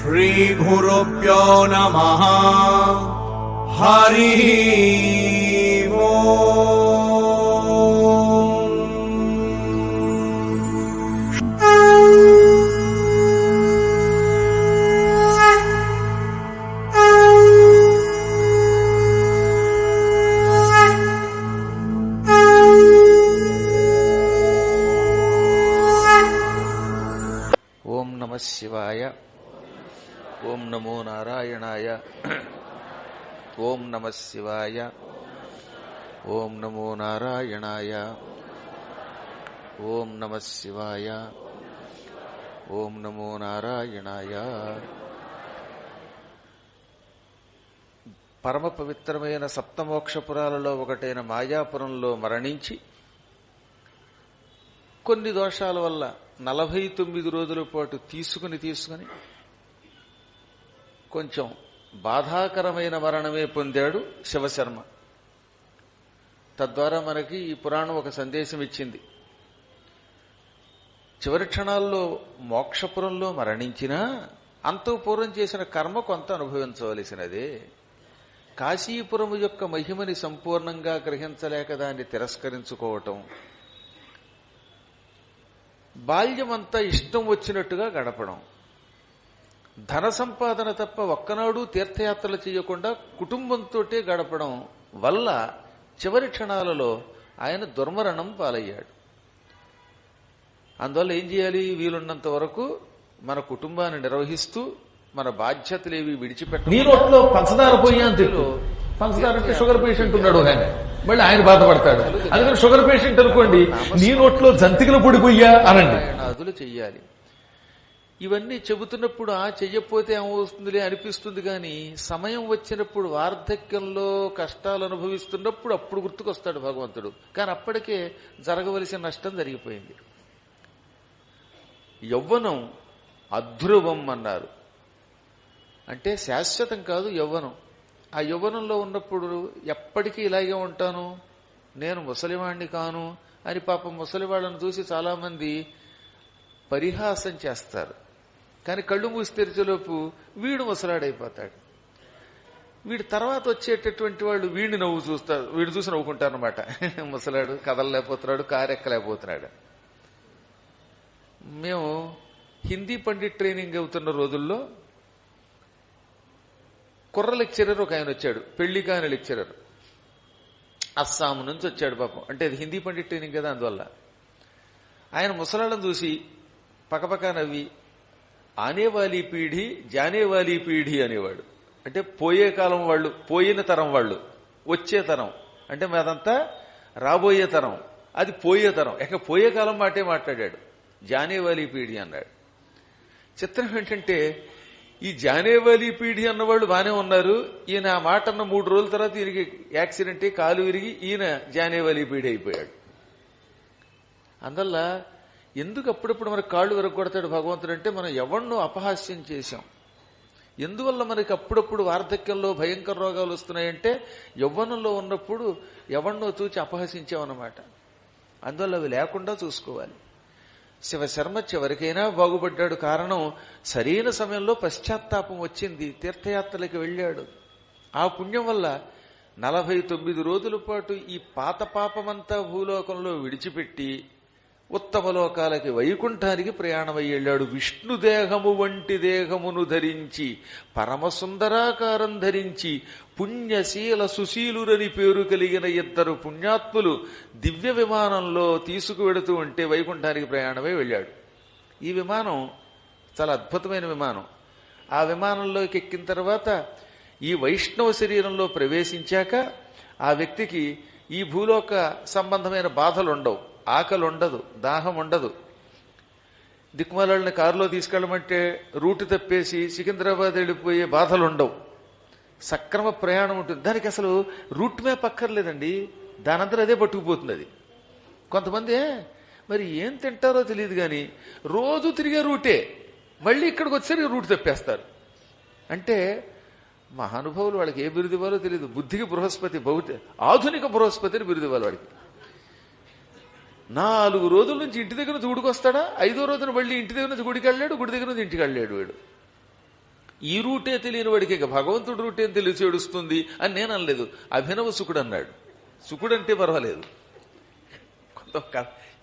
श्रीगुरुभ्यो नमः। हरि ఓం నమ శివాయ. ఓం నమో నారాయణాయ. ఓం నమ శివాయ. ఓం నమో నారాయణాయ. ఓం నమ శివాయ. ఓం నమో నారాయణాయ. పరమ పవిత్రమైన సప్తమోక్షపురాలలో ఒకటైన మాయాపురంలో మరణించి కొన్ని దోషాల వల్ల 49 రోజుల పాటు తీసుకుని కొంచెం బాధాకరమైన మరణమే పొందాడు శివశర్మ. తద్వారా మనకి ఈ పురాణం ఒక సందేశం ఇచ్చింది. చివరి క్షణాల్లో మోక్షపురంలో మరణించినా అంతఃపూర్వం చేసిన కర్మ కొంత అనుభవించవలసినదే. కాశీపురము యొక్క మహిమని సంపూర్ణంగా గ్రహించలేక దాన్ని తిరస్కరించుకోవటం, బాల్యమంతా ఇష్టం వచ్చినట్టుగా గడపడం, ధన సంపాదన తప్ప ఒక్కనాడు తీర్థయాత్రలు చేయకుండా కుటుంబంతోటే గడపడం వల్ల చివరి క్షణాలలో ఆయన దుర్మరణం పాలయ్యాడు. అందువల్ల ఏం చేయాలి? వీలున్నంత వరకు మన కుటుంబాన్ని నిర్వహిస్తూ మన బాధ్యతలేవి విడిచిపెట్టాలి. నీ నోట్లో పంచదార పోయి అని తిట్టు. పంచదార అంటే షుగర్ పేషెంట్ ఉన్నాడు ఆయన, మళ్ళీ ఆయన బాధపడతాడు. అందుకని షుగర్ పేషెంట్ అనుకోండి, నీ నోట్లో జంతికలు పొడిపోయ్యా అనండి. అదులు చెయ్యాలి. ఇవన్నీ చెబుతున్నప్పుడు చెయ్యకపోతే ఏమవుతుందిలే అనిపిస్తుంది, కానీ సమయం వచ్చినప్పుడు వార్ధక్యంలో కష్టాలు అనుభవిస్తున్నప్పుడు అప్పుడు గుర్తుకొస్తాడు భగవంతుడు. కానీ అప్పటికే జరగవలసిన నష్టం జరిగిపోయింది. యవ్వనం అధ్రువం అన్నారు. అంటే శాశ్వతం కాదు యవ్వనం. ఆ యవ్వనంలో ఉన్నప్పుడు ఎప్పటికీ ఇలాగే ఉంటాను, నేను ముసలివాణ్ణి కాను అని పాపం ముసలివాళ్ళను చూసి చాలా మంది పరిహాసం చేస్తారు. కానీ కళ్ళు మూసి తెరిచేలోపు వీడు ముసలాడైపోతాడు. వీడి తర్వాత వచ్చేటటువంటి వాళ్ళు వీడిని చూస్తారు, వీడు చూసి నవ్వుకుంటారు అనమాట. ముసలాడు కదలలేకపోతున్నాడు, కారెక్కలేకపోతున్నాడు. మేము హిందీ పండిట్ ట్రైనింగ్ అవుతున్న రోజుల్లో కుర్ర లెక్చరర్ ఒక ఆయన వచ్చాడు, పెళ్లి కాని లెక్చరర్. అస్సాం నుంచి వచ్చాడు పాపం. అంటే అది హిందీ పండిట్ ట్రైనింగ్ కదా, అందువల్ల ఆయన ముసలాళ్ళను చూసి పకపక నవ్వి ఆనేవాలీ పీఢీ జానేవాలీ పీఢీ అనేవాడు. అంటే పోయే కాలం వాళ్ళు, పోయిన తరం వాళ్ళు, వచ్చే తరం అంటే మాదంతా రాబోయే తరం, అది పోయే తరం. పోయే కాలం మాటే మాట్లాడాడు. జానేవాలీ పీఢీ అన్నాడు. చిత్రం ఏంటంటే ఈ జానేవాలీ పీఢీ అన్నవాళ్ళు బానే ఉన్నారు. ఈయన ఆ మాట అన్న 3 రోజుల తర్వాత ఈయనకి యాక్సిడెంట్ అయ్యి కాలు విరిగి ఈయన జానేవాలీ పీఢీ అయిపోయాడు. అందువల్ల ఎందుకు అప్పుడప్పుడు మనకు కాళ్ళు విరగొడతాడు భగవంతుడు అంటే మనం ఎవరినో అపహాస్యం చేశాం. ఎందువల్ల మనకి అప్పుడప్పుడు వార్ధక్యంలో భయంకర రోగాలు వస్తున్నాయంటే యవ్వనంలో ఉన్నప్పుడు ఎవరినో చూచి అపహసించామన్నమాట. అందువల్ల అవి లేకుండా చూసుకోవాలి. శివశర్మ చివరికైనా బాగుపడ్డాడు. కారణం సరైన సమయంలో పశ్చాత్తాపం వచ్చింది, తీర్థయాత్రలకు వెళ్ళాడు. ఆ పుణ్యం వల్ల 49 రోజుల పాటు ఈ పాత పాపమంతా భూలోకంలో విడిచిపెట్టి ఉత్తమ లోకాలకి వైకుంఠానికి ప్రయాణమై వెళ్ళాడు. విష్ణుదేహము వంటి దేహమును ధరించి, పరమసుందరాకారం ధరించి, పుణ్యశీల సుశీలురని పేరు కలిగిన 2 పుణ్యాత్ములు దివ్య విమానంలో తీసుకువెడుతూ ఉంటే వైకుంఠానికి ప్రయాణమై వెళ్ళాడు. ఈ విమానం చాలా అద్భుతమైన విమానం. ఆ విమానంలోకి ఎక్కిన తర్వాత ఈ వైష్ణవ శరీరంలో ప్రవేశించాక ఆ వ్యక్తికి ఈ భూలోక సంబంధమైన బాధలు ఉండవు. ఆకలి ఉండదు, దాహం ఉండదు. దిక్కుమాలని కారులో తీసుకెళ్ళమంటే రూటు తప్పేసి సికింద్రాబాద్ వెళ్ళిపోయే బాధలు ఉండవు. సక్రమ ప్రయాణం ఉంటుంది. దానికి అసలు రూట్ మ్యాప్ అక్కర్లేదండి, దానంతా అదే పట్టుకుపోతుంది. అది కొంతమంది మరి ఏం తింటారో తెలియదు కానీ రోజు తిరిగే రూటే, మళ్ళీ ఇక్కడికి వచ్చేసరికి రూట్ తప్పేస్తారు. అంటే మహానుభావులు వాళ్ళకి ఏ బిరుదు ఇవ్వాలో తెలియదు. బుద్ధికి బృహస్పతి, ఆధునిక బృహస్పతిని బిరుదు ఇవ్వాలి వాడికి. 4 రోజుల నుంచి ఇంటి దగ్గర నుంచి గుడికి వస్తాడా, 5వ రోజున మళ్ళీ ఇంటి దగ్గర నుంచి గుడికి వెళ్ళాడు, గుడి దగ్గర నుంచి ఇంటికి వెళ్ళాడు. వీడు ఈ రూటే తెలియని వాడికి ఇక భగవంతుడి రూటే తెలిసి ఏడుస్తుంది అని నేను అనలేదు. అభినవ సుకుడు అన్నాడు. సుకుడు అంటే పర్వాలేదు.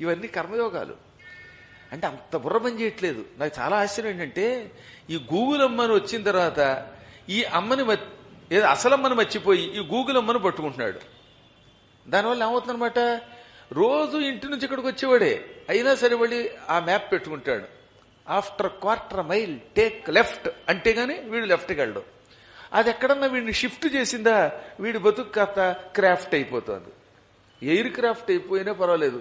ఇవన్నీ కర్మయోగాలు. అంటే అంత బుర్ర పని చేయట్లేదు. నాకు చాలా ఆశ్చర్యం ఏంటంటే ఈ గూగుల్ అమ్మని వచ్చిన తర్వాత ఈ అమ్మని ఏదో అసలమ్మని మర్చిపోయి ఈ గూగుల్ అమ్మని పట్టుకుంటున్నాడు. దానివల్ల ఏమవుతుందన్నమాట, రోజు ఇంటి నుంచి ఇక్కడికి వచ్చేవాడే అయినా సరే మళ్ళీ ఆ మ్యాప్ పెట్టుకుంటాడు. After quarter mile take left అంటే గాని వీడు లెఫ్ట్కి వెళ్ళడు. అది ఎక్కడన్నా వీడిని షిఫ్ట్ చేసిందా వీడి బతుకు కాస్త క్రాఫ్ట్ అయిపోతుంది. ఎయిర్ క్రాఫ్ట్ అయిపోయినా పర్వాలేదు,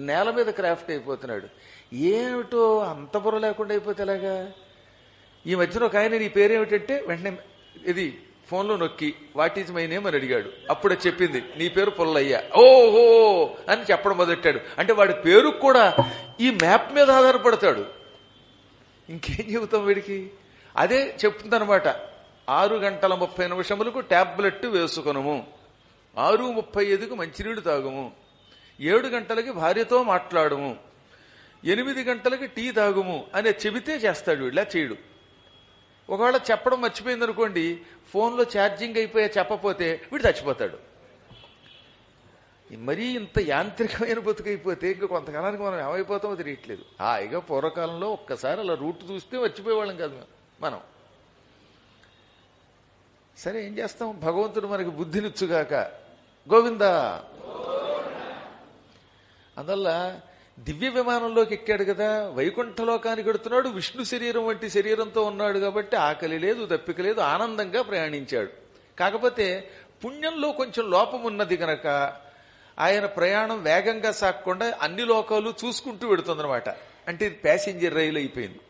నేల మీద క్రాఫ్ట్ అయిపోతున్నాడు. ఏమిటో అంత బుర్ర లేకుండా అయిపోతే ఎలాగా? ఈ మధ్యన ఒక ఆయన నీ పేరేమిటంటే వెంటనే ఇది ఫోన్లో నొక్కి వాట్ ఈజ్ మై నేమ్ అని అడిగాడు. అప్పుడు చెప్పింది నీ పేరు పుల్లయ్య. ఓహో అని చెప్పడం మొదలెట్టాడు. అంటే వాడి పేరు కూడా ఈ మ్యాప్ మీద ఆధారపడతాడు. ఇంకేం చెబుతాం వీడికి? అదే చెప్తుందనమాట. 6:30 టాబ్లెట్ వేసుకొనుము, 6:35 మంచినీళ్లు తాగుము, 7 గంటలకి భార్యతో మాట్లాడుము, 8 గంటలకి టీ తాగుము అనే చెబితే చేస్తాడు. వీళ్ళ చేయడు. ఒకవేళ చెప్పడం మర్చిపోయింది అనుకోండి, ఫోన్లో ఛార్జింగ్ అయిపోయా చెప్పపోతే వీడు చచ్చిపోతాడు. మరీ ఇంత యాంత్రికమైన బతుకైపోతే ఇంకా కొంతకాలానికి మనం ఏమైపోతామో తెలియట్లేదు. హాయిగా పూర్వకాలంలో ఒక్కసారి అలా రూట్ చూస్తే వచ్చిపోయేవాళ్ళం కాదు మనం. సరే ఏం చేస్తాం, భగవంతుడు మనకి బుద్ధినిచ్చుగాక. గోవిందా. అందువల్ల దివ్య విమానంలోకి ఎక్కాడు కదా, వైకుంఠలోకానికి వెడుతున్నాడు. విష్ణు శరీరం వంటి శరీరంతో ఉన్నాడు కాబట్టి ఆకలి లేదు, దప్పిక లేదు, ఆనందంగా ప్రయాణించాడు. కాకపోతే పుణ్యంలో కొంచెం లోపం ఉన్నది గనక ఆయన ప్రయాణం వేగంగా సాగకుండా అన్ని లోకాలు చూసుకుంటూ వెడుతుందన్నమాట. అంటే ఇది ప్యాసింజర్ రైలు అయిపోయింది.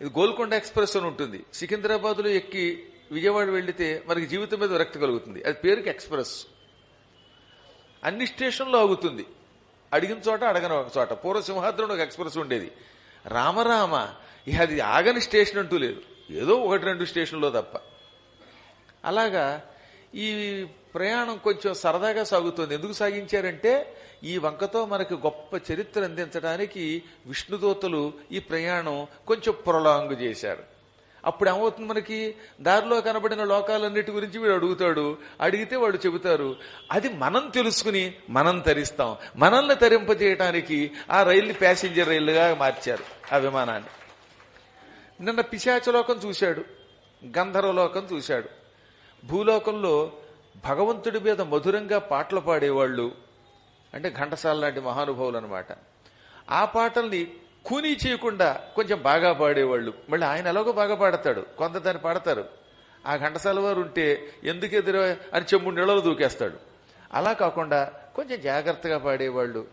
ఇది గోల్కొండ ఎక్స్ప్రెస్ అని ఉంటుంది. సికింద్రాబాద్లో ఎక్కి విజయవాడ వెళ్లితే మనకి జీవితం మీద విరక్తి కలుగుతుంది. అది పేరుకి ఎక్స్ప్రెస్. అన్ని స్టేషన్లో ఆగుతుంది, అడిగిన చోట అడగని ఒక చోట. పూర్వ సింహాద్రంలో ఒక ఎక్స్ప్రెస్ ఉండేది. రామరామ ఇక అది ఆగని స్టేషన్ అంటూ లేదు, ఏదో 1-2 స్టేషన్లో తప్ప. అలాగా ఈ ప్రయాణం కొంచెం సరదాగా సాగుతుంది. ఎందుకు సాగించారంటే ఈ వంకతో మనకి గొప్ప చరిత్ర అందించడానికి విష్ణుదూతలు ఈ ప్రయాణం కొంచెం ప్రొలాంగ్ చేశారు. అప్పుడు ఏమవుతుంది, మనకి దారిలో కనబడిన లోకాలన్నిటి గురించి వీడు అడుగుతాడు. అడిగితే వాళ్ళు చెబుతారు. అది మనం తెలుసుకుని మనం తరిస్తాం. మనల్ని తరింపజేయడానికి ఆ రైల్ని ప్యాసింజర్ రైలుగా మార్చారు ఆ విమానాన్ని. నిన్న పిశాచలోకం చూశాడు, గంధర్వలోకం చూశాడు. భూలోకంలో భగవంతుడి మీద మధురంగా పాటలు పాడేవాళ్ళు అంటే ఘంటసాల లాంటి మహానుభావులు అనమాట. ఆ పాటల్ని కూనీ చేయకుండా కొంచెం బాగా పాడేవాళ్ళు. మళ్ళీ ఆయన ఎలాగో బాగా పాడతాడు, కొంత దాన్ని పాడతారు. ఆ ఘంటసాల వారు ఉంటే ఎందుకు ఎదురు అని చెంబు నీళ్ళలో దూకేస్తాడు. అలా కాకుండా కొంచెం జాగ్రత్తగా పాడేవాళ్ళు.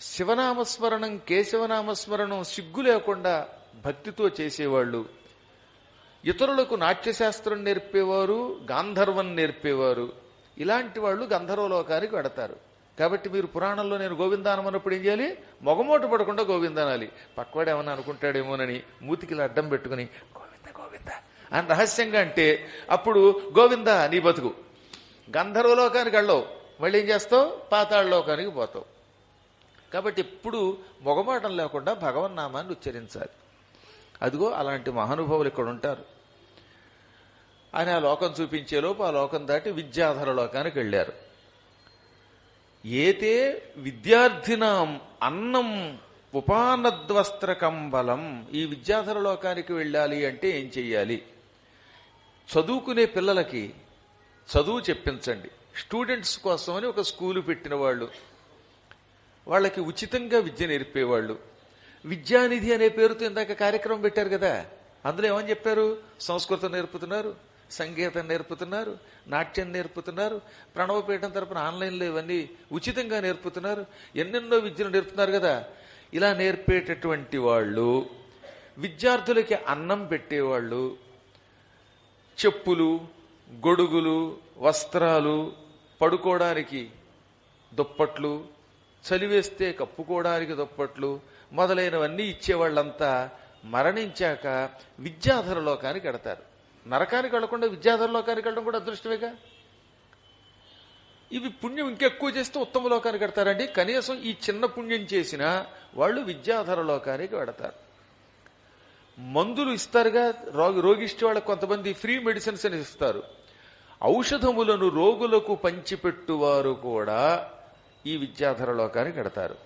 శివనామస్మరణం, కేశవనామస్మరణం సిగ్గు లేకుండా భక్తితో చేసేవాళ్ళు. ఇతరులకు నాట్యశాస్త్రం నేర్పేవారు, గాంధర్వం నేర్పేవారు. ఇలాంటి వాళ్ళు గంధర్వలోకానికి వెడతారు. కాబట్టి మీరు పురాణంలో నేను గోవిందానమన్నప్పుడు ఏం చేయాలి, మొగమోట పడకుండా గోవిందానాలి. పక్కవాడు ఏమన్నా అనుకుంటాడేమోనని మూతికి అడ్డం పెట్టుకుని గోవింద గోవింద అని రహస్యంగా అంటే అప్పుడు గోవింద నీ బతుకు. గంధర్వలోకానికి వెళ్ళవు, మళ్ళీ ఏం చేస్తావు, పాతాళలోకానికి పోతావు. కాబట్టి ఎప్పుడు మొగమాటం లేకుండా భగవన్నామాన్ని ఉచ్చరించాలి. అదిగో అలాంటి మహానుభావులు ఇక్కడ ఉంటారు. ఆయన ఆ లోకం చూపించేలోపు ఆ లోకం దాటి విద్యాధర లోకానికి వెళ్ళారు. ఏతే విద్యార్థినాం అన్నం ఉపానద్వస్త్ర కంబలం. ఈ విద్యాధర లోకానికి వెళ్ళాలి అంటే ఏం చెయ్యాలి? చదువుకునే పిల్లలకి చదువు చెప్పించండి. స్టూడెంట్స్ కోసమని ఒక స్కూలు పెట్టిన వాళ్ళు, వాళ్ళకి ఉచితంగా విద్య నేర్పేవాళ్ళు. విద్యానిధి అనే పేరుతో ఇందాక కార్యక్రమం పెట్టారు కదా, అందులో ఏమని చెప్పారు? సంస్కృతం నేర్పుతున్నారు, సంగీతం నేర్పుతున్నారు, నాట్యం నేర్పుతున్నారు, ప్రణవపీఠం తరపున ఆన్లైన్లో ఇవన్నీ ఉచితంగా నేర్పుతున్నారు, ఎన్నెన్నో విద్యలు నేర్పుతున్నారు కదా. ఇలా నేర్పేటటువంటి వాళ్ళు, విద్యార్థులకి అన్నం పెట్టేవాళ్ళు, చెప్పులు, గొడుగులు, వస్త్రాలు, పడుకోవడానికి దుప్పట్లు, చలివేస్తే కప్పుకోవడానికి దుప్పట్లు మొదలైనవన్నీ ఇచ్చేవాళ్ళంతా మరణించాక విద్యాధర లోకానికి వెడతారు. నరకానికి వెళ్లకుండా విద్యాధర లోకానికి వెళ్ళడం కూడా అదృష్టమేగా. ఇవి పుణ్యం ఇంకెక్కువ చేస్తే ఉత్తమ లోకానికి వెడతారండి. కనీసం ఈ చిన్న పుణ్యం చేసినా వాళ్ళు విద్యాధర లోకానికి వెడతారు. మందులు ఇస్తారుగా రోగిష్టి వాళ్ళకి కొంతమంది ఫ్రీ మెడిసిన్స్ అని ఇస్తారు. ఔషధములను రోగులకు పంచిపెట్టువారు కూడా ఈ విద్యాధర లోకానికి కడతారు.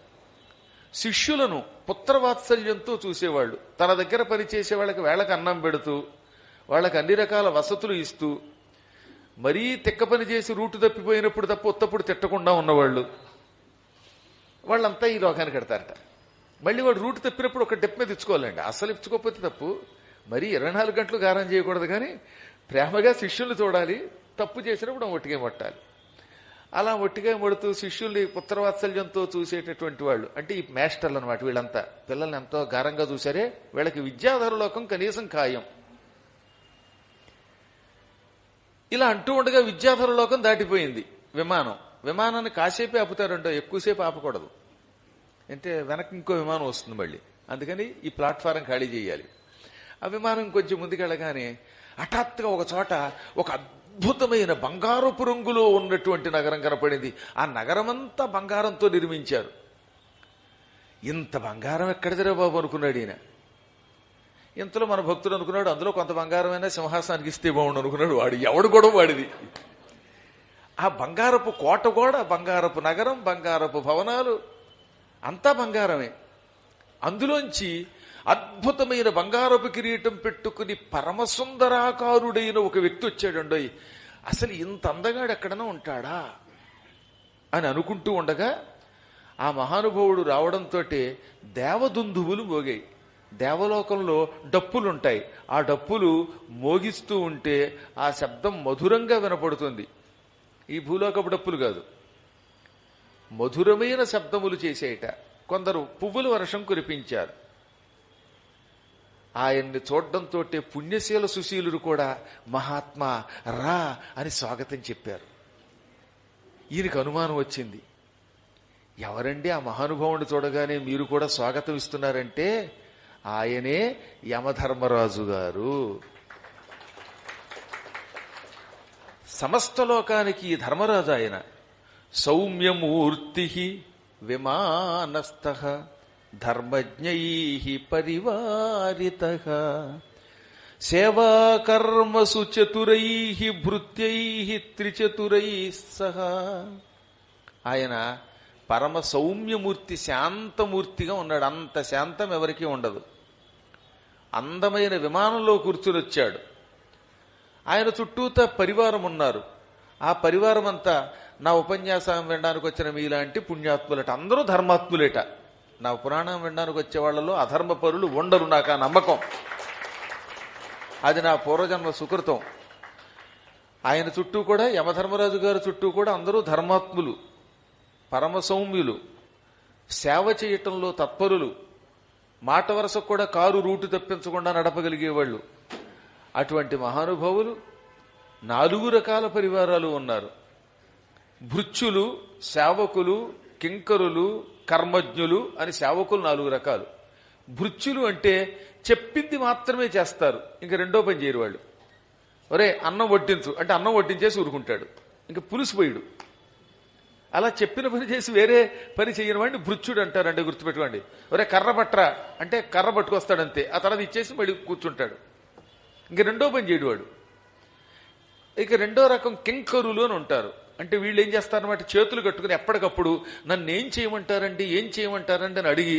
శిష్యులను పుత్రవాత్సల్యంతో చూసేవాళ్ళు, తన దగ్గర పనిచేసే వాళ్ళకి అన్నం పెడుతూ వాళ్ళకి అన్ని రకాల వసతులు ఇస్తూ, మరీ తిక్క పని చేసి రూటు తప్పిపోయినప్పుడు తప్ప ఉత్తప్పుడు తిట్టకుండా ఉన్నవాళ్ళు, వాళ్ళంతా ఈ లోకానికి కడతారట. మళ్ళీ వాడు రూటు తప్పినప్పుడు ఒక డెప్ మీద ఇచ్చుకోవాలండి. అసలు ఇచ్చుకోకపోతే తప్పు. మరీ 24 గంటలు గారం చేయకూడదు, కానీ ప్రేమగా శిష్యుల్ని చూడాలి. తప్పు చేసినప్పుడు ఒట్టిగా పట్టాలి. అలా ఒట్టిగా పడుతూ శిష్యుల్ని పుత్రవాత్సల్యంతో చూసేటటువంటి వాళ్ళు అంటే ఈ మాస్టర్లు అనమాట. వీళ్ళంతా పిల్లల్ని ఎంతో గారంగా చూసారే, వీళ్ళకి విద్యాధర లోకం కనీసం ఖాయం. ఇలా అంటూ ఉండగా విద్యాధర లోకం దాటిపోయింది. విమానాన్ని కాసేపే ఆపుతారంటో, ఎక్కువసేపు ఆపకూడదు. అంటే వెనక్కి ఇంకో విమానం వస్తుంది మళ్ళీ. అందుకని ఈ ప్లాట్ఫారం ఖాళీ చేయాలి. ఆ విమానం కొంచెం ముందుకెళ్ళగానే హఠాత్తుగా ఒక చోట ఒక అద్భుతమైన బంగారపు రంగులో ఉన్నటువంటి నగరం కనపడింది. ఆ నగరమంతా బంగారంతో నిర్మించారు. ఇంత బంగారం ఎక్కడిదిరా బాబు అనుకున్నాడు ఈయన. ఇంతలో మన భక్తుడు అనుకున్నాడు అందులో కొంత బంగారమైనా సింహాసనానికి ఇస్తే బాగుండు అనుకున్నాడు. వాడు ఎవడు కూడా వాడిది. ఆ బంగారపు కోట కూడా, బంగారపు నగరం, బంగారపు భవనాలు అంతా బంగారమే. అందులోంచి అద్భుతమైన బంగారపు కిరీటం పెట్టుకుని పరమసుందరాకారుడైన ఒక వ్యక్తి వచ్చాడండోయ్. అసలు ఇంత అందగాడు ఎక్కడన్నా ఉంటాడా అని అనుకుంటూ ఉండగా ఆ మహానుభావుడు రావడంతో దేవదుందువులు మోగాయి. దేవలోకంలో డప్పులుంటాయి. ఆ డప్పులు మోగిస్తూ ఉంటే ఆ శబ్దం మధురంగా వినపడుతుంది. ఈ భూలోకపు డప్పులు కాదు, మధురమైన శబ్దములు చేసేట. కొందరు పువ్వుల వర్షం కురిపించారు. ఆయన్ని చూడడంతో పుణ్యశీల సుశీలుడు కూడా మహాత్మా రా అని స్వాగతం చెప్పారు. ఈయనకు అనుమానం వచ్చింది. ఎవరండి ఆ మహానుభావుని చూడగానే మీరు కూడా స్వాగతం ఇస్తున్నారంటే ఆయనే యమధర్మరాజు గారు. సమస్త లోకానికి ధర్మరాజు ఆయన. సౌమ్యమూర్తి విమానస్థః ధర్మజ్ఞైః పరివారితః సేవాకర్మసు చతురైః భృత్యైః త్రిచతురైః సహ. ఆయన పరమ సౌమ్యమూర్తి, శాంతమూర్తిగా ఉన్నాడు. అంత శాంతం ఎవరికీ ఉండదు. అందమైన విమానంలో కూర్చుని వచ్చాడు. ఆయన చుట్టూతా పరివారం ఉన్నారు. ఆ పరివారం అంతా నా ఉపన్యాసం వినడానికి వచ్చిన మీలాంటి పుణ్యాత్ములట. అందరూ ధర్మాత్ములేట. నా పురాణం వినడానికి వచ్చే వాళ్లలో అధర్మ పరులు ఉండరు, నాకు ఆ నమ్మకం. అది నా పూర్వజన్మ సుకృతం. ఆయన చుట్టూ కూడా, యమధర్మరాజు గారి చుట్టూ కూడా అందరూ ధర్మాత్ములు, పరమ సౌమ్యులు, సేవ చేయటంలో తత్పరులు, మాట వరసకు కూడా కారు రూటు తప్పించకుండా నడపగలిగేవాళ్ళు. అటువంటి మహానుభావులు 4 రకాల పరివారాలు ఉన్నారు. భృత్యులు, సేవకులు, కింకరులు, కర్మజ్ఞులు అని సేవకులు 4 రకాలు. భృత్యులు అంటే చెప్పింది మాత్రమే చేస్తారు, ఇంక రెండో పని చేయరు వాళ్ళు. ఒరే అన్నం వడ్డించు అంటే అన్నం వడ్డించేసి ఊరుకుంటాడు, ఇంక పులుసు పోయిడు. అలా చెప్పిన పని చేసి వేరే పని చేయని వాడిని భృత్యుడు అంటారంటే గుర్తుపెట్టుకోండి. ఒరే కర్ర పట్టరా అంటే కర్ర పట్టుకొస్తాడంతే, ఆ తర్వాత ఇచ్చేసి మళ్ళీ కూర్చుంటాడు, ఇంక రెండో పని చేయడు వాడు. ఇక రెండో రకం కింకరులు అని ఉంటారు. అంటే వీళ్ళు ఏం చేస్తారన్నమాట, చేతులు కట్టుకుని ఎప్పటికప్పుడు నన్ను ఏం చేయమంటారండి అని అడిగి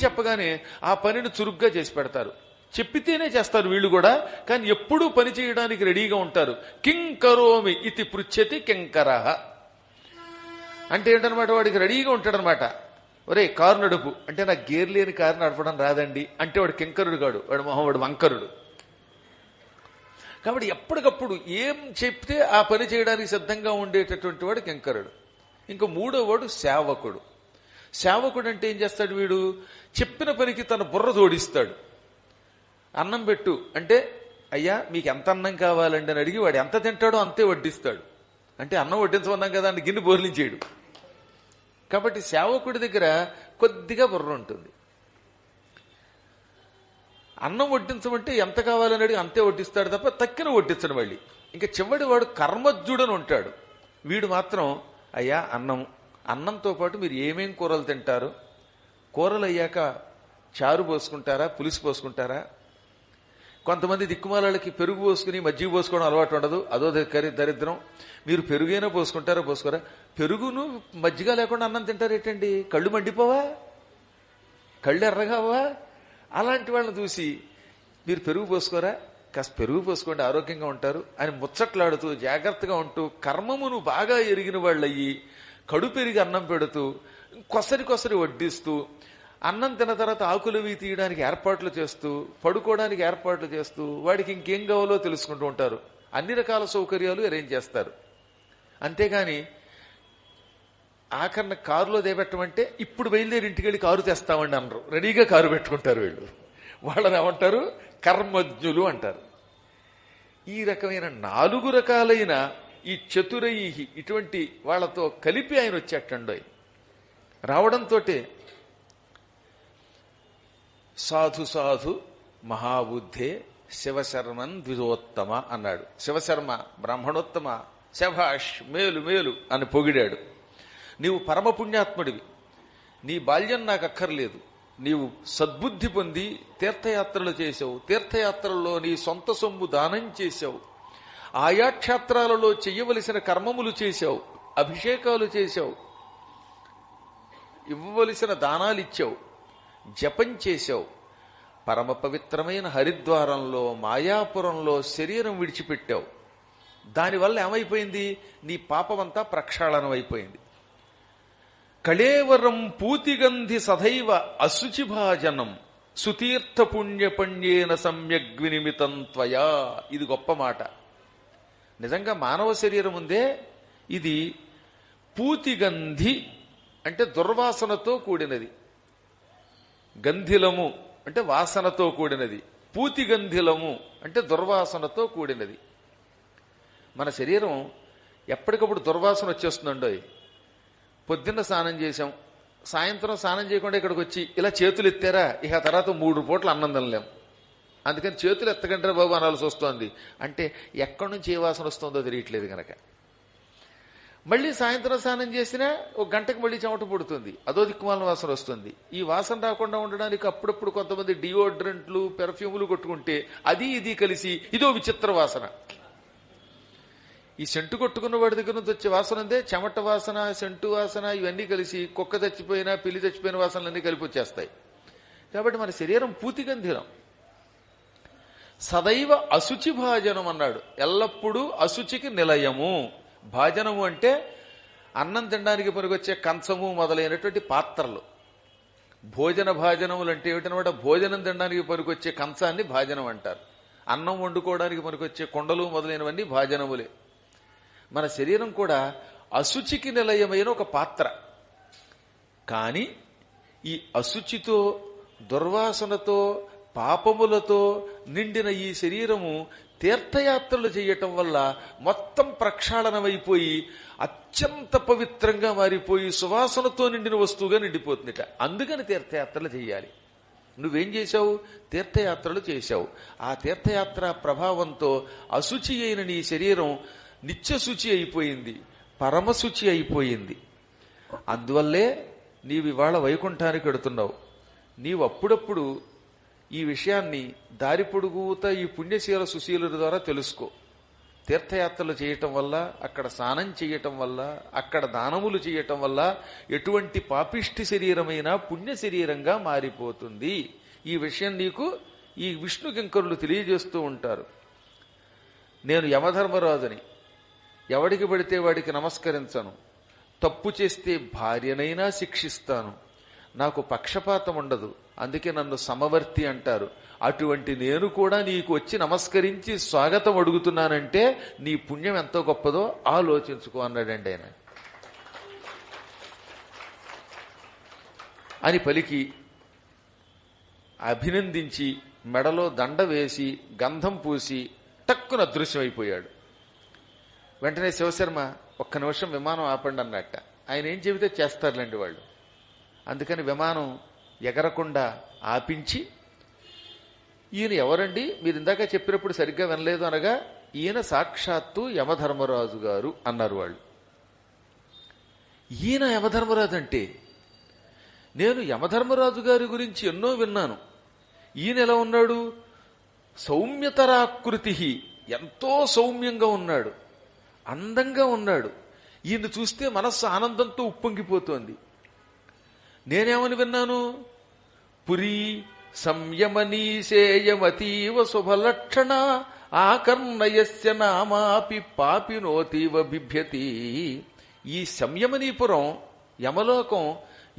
చెప్పగానే ఆ పనిని చురుగ్గా చేసి పెడతారు. చెప్పితేనే చేస్తారు వీళ్ళు కూడా, కానీ ఎప్పుడూ పని చేయడానికి రెడీగా ఉంటారు. కింకరోమి ఇతి పృచ్ఛతి కింకరః అంటే ఏంటనమాట, వాడికి రెడీగా ఉంటాడనమాట. ఒరే కారు నడుపు అంటే నాకు గేర్ లేని కారు నడపడం రాదండి అంటే వాడు కింకరుడు కాడు, వాడు వంకరుడు. కాబట్టి ఎప్పటికప్పుడు ఏం చెప్తే ఆ పని చేయడానికి సిద్ధంగా ఉండేటటువంటి వాడు కింకరుడు. ఇంకా 3వ వాడు సేవకుడు. సేవకుడు అంటే ఏం చేస్తాడు, వీడు చెప్పిన పనికి తన బుర్ర జోడిస్తాడు. అన్నం పెట్టు అంటే అయ్యా మీకు ఎంత అన్నం కావాలండి అని అడిగి వాడు ఎంత తింటాడో అంతే వడ్డిస్తాడు. అంటే అన్నం వడ్డించమన్నాం కదా అని గిన్నె బోర్లించేయడు. కాబట్టి సేవకుడి దగ్గర కొద్దిగా బుర్ర ఉంటుంది. అన్నం వడ్డించమంటే ఎంత కావాలని అడిగి అంతే వడ్డిస్తాడు తప్ప తక్కిన వడ్డించడు. మళ్ళీ ఇంకా చివరి వాడు కర్మజ్ఞుడని ఉంటాడు. వీడు మాత్రం అయ్యా అన్నంతో పాటు మీరు ఏమేం కూరలు తింటారు, కూరలు అయ్యాక చారు పోసుకుంటారా, పులుసు పోసుకుంటారా, కొంతమంది దిక్కుమాలకి పెరుగు పోసుకుని మజ్జిగ పోసుకోవడం అలవాటు ఉండదు, అదో దరిద్రం. మీరు పెరుగైనా పోసుకుంటారా పోసుకోరా? పెరుగును మజ్జిగ లేకుండా అన్నం తింటారేటండి? కళ్ళు మండిపోవా? కళ్ళు ఎర్రగావా? అలాంటి వాళ్ళని చూసి మీరు పెరుగు పోసుకోరా? కాస్త పెరుగు పోసుకోండి, ఆరోగ్యంగా ఉంటారు అని ముచ్చట్లాడుతూ జాగ్రత్తగా ఉంటూ కర్మమును బాగా ఎరిగిన వాళ్ళయ్యి కడు పెరిగి అన్నం పెడుతూ కొసరి వడ్డిస్తూ అన్నం తిన్న తర్వాత ఆకులవి తీయడానికి ఏర్పాట్లు చేస్తూ పడుకోవడానికి ఏర్పాట్లు చేస్తూ వాడికి ఇంకేం కావాలో తెలుసుకుంటూ ఉంటారు. అన్ని రకాల సౌకర్యాలు అరేంజ్ చేస్తారు. అంతేగాని ఆఖరణ కారులో దేపెట్టమంటే ఇప్పుడు బయలుదేరి ఇంటికి వెళ్ళి కారు తెస్తామండి అనరు. రెడీగా కారు పెట్టుకుంటారు వీళ్ళు. వాళ్ళని ఏమంటారు? కర్మజ్ఞులు అంటారు. ఈ రకమైన 4 రకాలైన ఈ చతురయి ఇటువంటి వాళ్ళతో కలిపి ఆయన వచ్చేటండోయ్. రావడంతో సాధు సాధు మహాబుద్ధే శివశర్మన్ ద్విజోత్తమ అన్నాడు. శివశర్మ బ్రాహ్మణోత్తమ, శభాష్, మేలు మేలు అని పొగిడాడు. నీవు పరమపుణ్యాత్ముడివి, నీ బాల్యం నాకు అక్కర్లేదు, నీవు సద్బుద్ధి పొంది తీర్థయాత్రలు చేశావు, తీర్థయాత్రల్లో నీ సొంత సొమ్ము దానం చేశావు, ఆయా క్షేత్రాలలో చెయ్యవలసిన కర్మములు చేశావు, అభిషేకాలు చేశావు, ఇవ్వవలసిన దానాలు ఇచ్చావు, జపం చేశావు, పరమ పవిత్రమైన హరిద్వారంలో మాయాపురంలో శరీరం విడిచిపెట్టావు. దానివల్ల ఏమైపోయింది? నీ పాపమంతా ప్రక్షాళనం అయిపోయింది. కళేవరం పూతిగంధి సదైవ అశుచిభాజనం సుతీర్థ పుణ్యపణ్యేన సమ్యగ్వినిమితం త్వయా. ఇది గొప్ప మాట. నిజంగా మానవ శరీరం ఉందే ఇది పూతిగంధి అంటే దుర్వాసనతో కూడినది, గంధిలము అంటే వాసనతో కూడినది, పూతిగంధిలము అంటే దుర్వాసనతో కూడినది. మన శరీరం ఎప్పటికప్పుడు దుర్వాసన వచ్చేస్తుందండోయ్. పొద్దున్న స్నానం చేశాం, సాయంత్రం స్నానం చేయకుండా ఇక్కడికి వచ్చి ఇలా చేతులు ఎత్తారా, ఇక తర్వాత 3 పూటలు అన్నం తినలేం. అందుకని చేతులు ఎత్తకంటారా బాబు అనాల్సి వస్తోంది. అంటే ఎక్కడి నుంచి ఏ వాసన వస్తుందో తెలియట్లేదు కనుక. మళ్ళీ సాయంత్రం స్నానం చేసినా 1 గంటకు మళ్ళీ చెమట పుడుతుంది, అదో దిక్కుమాల వాసన వస్తుంది. ఈ వాసన రాకుండా ఉండడానికి అప్పుడప్పుడు కొంతమంది డియోడ్రెంట్లు పెర్ఫ్యూములు కొట్టుకుంటే అది ఇది కలిసి ఇదో విచిత్ర వాసన. ఈ సెంటు కొట్టుకున్న వాడి దగ్గర నుంచి వచ్చే వాసన ఉందే, చెమట వాసన, సెంటు వాసన, ఇవన్నీ కలిసి కుక్క చచ్చిపోయినా పిల్లి చచ్చిపోయిన వాసనలన్నీ కలిపి వచ్చేస్తాయి. కాబట్టి మన శరీరం పూతిగంధిలం. సదైవ అశుచి భాజనం అన్నాడు. ఎల్లప్పుడూ అశుచికి నిలయము. భాజనము అంటే అన్నం తినడానికి పనికొచ్చే కంచము మొదలైనటువంటి పాత్రలు. భోజన భాజనములు అంటే ఏమిటనమాట? భోజనం తినడానికి పనికొచ్చే కంచాన్ని భాజనం అంటారు. అన్నం వండుకోవడానికి పనికొచ్చే కుండలు మొదలైనవన్నీ భాజనములే. మన శరీరం కూడా అశుచికి నిలయమైన ఒక పాత్ర. కానీ ఈ అశుచితో, దుర్వాసనతో, పాపములతో నిండిన ఈ శరీరము తీర్థయాత్రలు చేయటం వల్ల మొత్తం ప్రక్షాళనమైపోయి అత్యంత పవిత్రంగా మారిపోయి సువాసనతో నిండిన వస్తువుగా నిండిపోతుందిట. అందుకని తీర్థయాత్రలు చేయాలి. నువ్వేం చేశావు? తీర్థయాత్రలు చేశావు. ఆ తీర్థయాత్ర ప్రభావంతో అశుచి అయిన నీ శరీరం నిత్యశుచి అయిపోయింది, పరమశుచి అయిపోయింది. అందువల్లే నీవు ఇవాళ వైకుంఠానికి వెడుతున్నావు. నీవు అప్పుడప్పుడు ఈ విషయాన్ని దారి పొడుగుతా ఈ పుణ్యశీల సుశీలుల ద్వారా తెలుసుకో. తీర్థయాత్రలు చేయటం వల్ల, అక్కడ స్నానం చేయటం వల్ల, అక్కడ దానములు చేయటం వల్ల ఎటువంటి పాపిష్టి శరీరమైనా పుణ్య శరీరంగా మారిపోతుంది. ఈ విషయం నీకు ఈ విష్ణు కింకరులు తెలియజేస్తూ ఉంటారు. నేను యమధర్మరాజుని, ఎవడికి పడితే వాడికి నమస్కరించను, తప్పు చేస్తే భార్యనైనా శిక్షిస్తాను, నాకు పక్షపాతం ఉండదు, అందుకే నన్ను సమవర్తి అంటారు. అటువంటి నేను కూడా నీకు వచ్చి నమస్కరించి స్వాగతం అడుగుతున్నానంటే నీ పుణ్యం ఎంతో గొప్పదో ఆలోచించుకో అన్నాడండి ఆయన. అని పలికి అభినందించి మెడలో దండ వేసి గంధం పూసి టక్కున అదృశ్యమైపోయాడు. వెంటనే శివశర్మ, 1 నిమిషం విమానం ఆపండి అన్నట్ట. ఆయన ఏం చెబితే చేస్తారులేండి వాళ్ళు. అందుకని విమానం ఎగరకుండా ఆపించి, ఈయన ఎవరండి, మీరు ఇందాక చెప్పినప్పుడు సరిగ్గా వినలేదు అనగా, ఈయన సాక్షాత్తు యమధర్మరాజు గారు అన్నారు వాళ్ళు. ఈయన యమధర్మరాజు అంటే, నేను యమధర్మరాజు గారి గురించి ఎన్నో విన్నాను, ఈయన ఎలా ఉన్నాడు? సౌమ్యతరాకృతి, ఎంతో సౌమ్యంగా ఉన్నాడు, అందంగా ఉన్నాడు. ఈయన చూస్తే మనస్సు ఆనందంతో ఉప్పొంగిపోతోంది. నేనేమని విన్నాను? పురీ సంయమనీశేయమతీవ శుభలక్షణ ఆకర్ణయస్య నామాపి పాపినోతీవ బిభ్యతి. ఈ సంయమనీపురం యమలోకం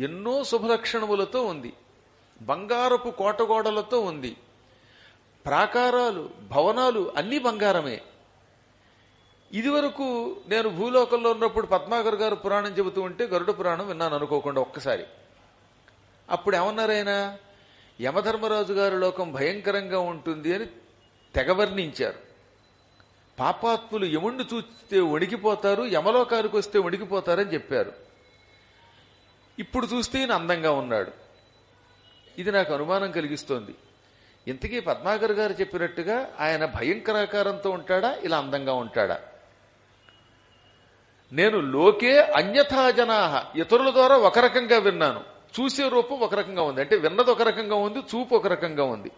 ఎన్నో శుభలక్షణములతో ఉంది. బంగారపు కోటగోడలతో ఉంది. ప్రాకారాలు, భవనాలు అన్నీ బంగారమే. ఇదివరకు నేను భూలోకంలో ఉన్నప్పుడు పద్మాకర్ గారు పురాణం చెబుతూ ఉంటే గరుడ పురాణం విన్నాను అనుకోకుండా ఒక్కసారి. అప్పుడు ఏమన్నారైనా, యమధర్మరాజు గారి లోకం భయంకరంగా ఉంటుంది అని తెగవర్ణించారు. పాపాత్ములు యముణ్ణి చూస్తే వణికిపోతారు, యమలోకానికి వస్తే వణికిపోతారని చెప్పారు. ఇప్పుడు చూస్తే ఈయన అందంగా ఉన్నాడు. ఇది నాకు అనుమానం కలిగిస్తోంది. ఇంతకీ పద్మాకర్ గారు చెప్పినట్టుగా ఆయన భయంకరాకారంతో ఉంటాడా, ఇలా అందంగా ఉంటాడా? నేను లోకే అన్యథా జనాహ, ఇతరుల ద్వారా ఒక రకంగా విన్నాను. చూసే రూపం ఒక రకంగా ఉంది, అంటే విన్నది ఒక రకంగా ఉంది, చూపు ఒక రకంగా ఉంది.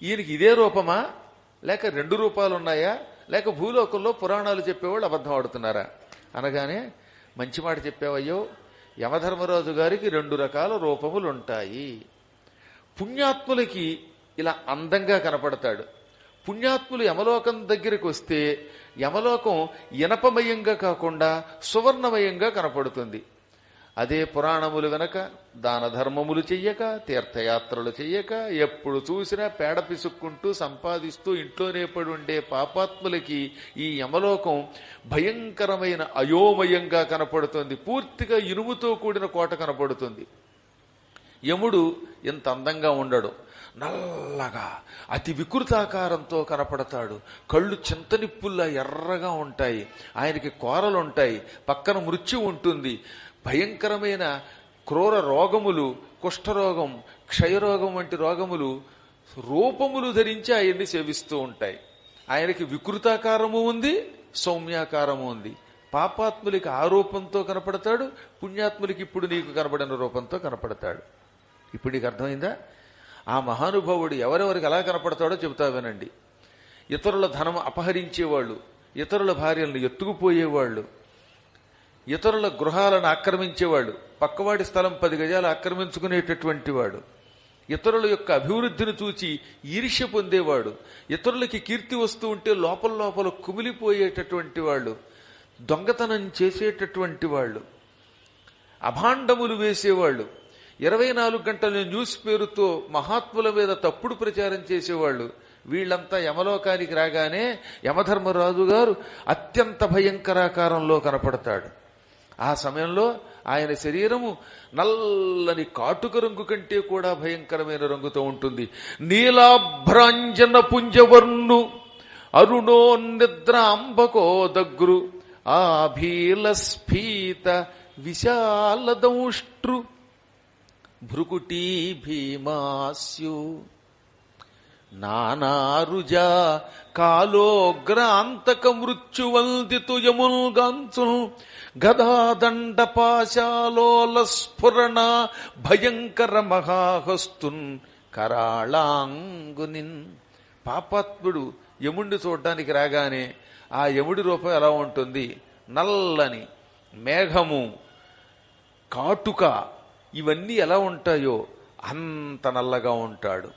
ఈయనకి ఇదే రూపమా, లేక రెండు రూపాలు ఉన్నాయా, లేక భూలోకంలో పురాణాలు చెప్పేవాళ్ళు అబద్ధం ఆడుతున్నారా అనగానే, మంచి మాట చెప్పావయ్యో, యమధర్మరాజు గారికి రెండు రకాల రూపములుంటాయి. పుణ్యాత్ములకి ఇలా అందంగా కనపడతాడు. పుణ్యాత్ములు యమలోకం దగ్గరికి వస్తే యమలోకం ఇనపమయంగా కాకుండా సువర్ణమయంగా కనపడుతుంది. అదే పురాణములు వెనక దాన ధర్మములు చెయ్యక, తీర్థయాత్రలు చెయ్యక, ఎప్పుడు చూసినా పేడ పిసుక్కుంటూ సంపాదిస్తూ ఇంట్లోనే పడి ఉండే పాపాత్ములకి ఈ యమలోకం భయంకరమైన అయోమయంగా కనపడుతుంది. పూర్తిగా ఇనుముతో కూడిన కోట కనపడుతుంది. యముడు ఎంత అందంగా ఉండడు, నల్లగా అతి వికృతాకారంతో కనపడతాడు. కళ్ళు చింతనిప్పుల్లా ఎర్రగా ఉంటాయి. ఆయనకి కోరలుంటాయి, పక్కన మృత్యు ఉంటుంది. భయంకరమైన క్రూర రోగములు, కుష్ఠరోగం, క్షయరోగం వంటి రోగములు రూపములు ధరించి ఆయన్ని సేవిస్తూ ఉంటాయి. ఆయనకి వికృతాకారము ఉంది, సౌమ్యాకారము ఉంది. పాపాత్ములకి ఆ రూపంతో కనపడతాడు, పుణ్యాత్ములకి ఇప్పుడు నీకు కనపడిన రూపంతో కనపడతాడు. ఇప్పుడు నీకు అర్థమైందా? ఆ మహానుభావుడు ఎవరెవరికి ఎలా కనపడతాడో చెబుతా వినండి. ఇతరుల ధనం అపహరించేవాళ్ళు, ఇతరుల భార్యలను ఎత్తుకుపోయేవాళ్ళు, ఇతరుల గృహాలను ఆక్రమించేవాడు, పక్కవాడి స్థలం 10 గజాలు ఆక్రమించుకునేటటువంటి వాడు, ఇతరుల యొక్క అభివృద్ధిని చూచి ఈర్ష్య పొందేవాడు, ఇతరులకి కీర్తి వస్తూ ఉంటే లోపల లోపల కుమిలిపోయేటటువంటి వాళ్ళు, దొంగతనం చేసేటటువంటి వాళ్ళు, అభాండములు వేసేవాళ్ళు, 24 గంటల న్యూస్ పేరుతో మహాత్ముల మీద తప్పుడు ప్రచారం చేసేవాళ్ళు, వీళ్లంతా యమలోకానికి రాగానే యమధర్మరాజు గారు అత్యంత భయంకరాకారంలో కనపడతాడు. ఆ సమయంలో ఆయన శరీరము నల్లని కాటుక రంగు కంటే కూడా భయంకరమైన రంగుతో ఉంటుంది. నీలాభ్రాంజన పుంజవర్ణు అరుణోన్నిద్రాంబకో దగ్గరు ఆభీల స్ఫీత విశాలదౌష్ట్రు భృకుటీ భీమాస్యు నానారుజా కాలోగ్రాంతక మృత్యువందితు యముల్గాంచును గదాదండ పాశాలోల స్ఫురణ భయంకర మహాహస్తున్ కరాళాంగునిన్. పాపాత్ముడు యముణ్ణి చూడ్డానికి రాగానే ఆ యముడి రూపం ఎలా ఉంటుంది? నల్లని మేఘము, కాటుక, ఇవన్నీ ఎలా ఉంటాయో అంత నల్లగా ఉంటాడు.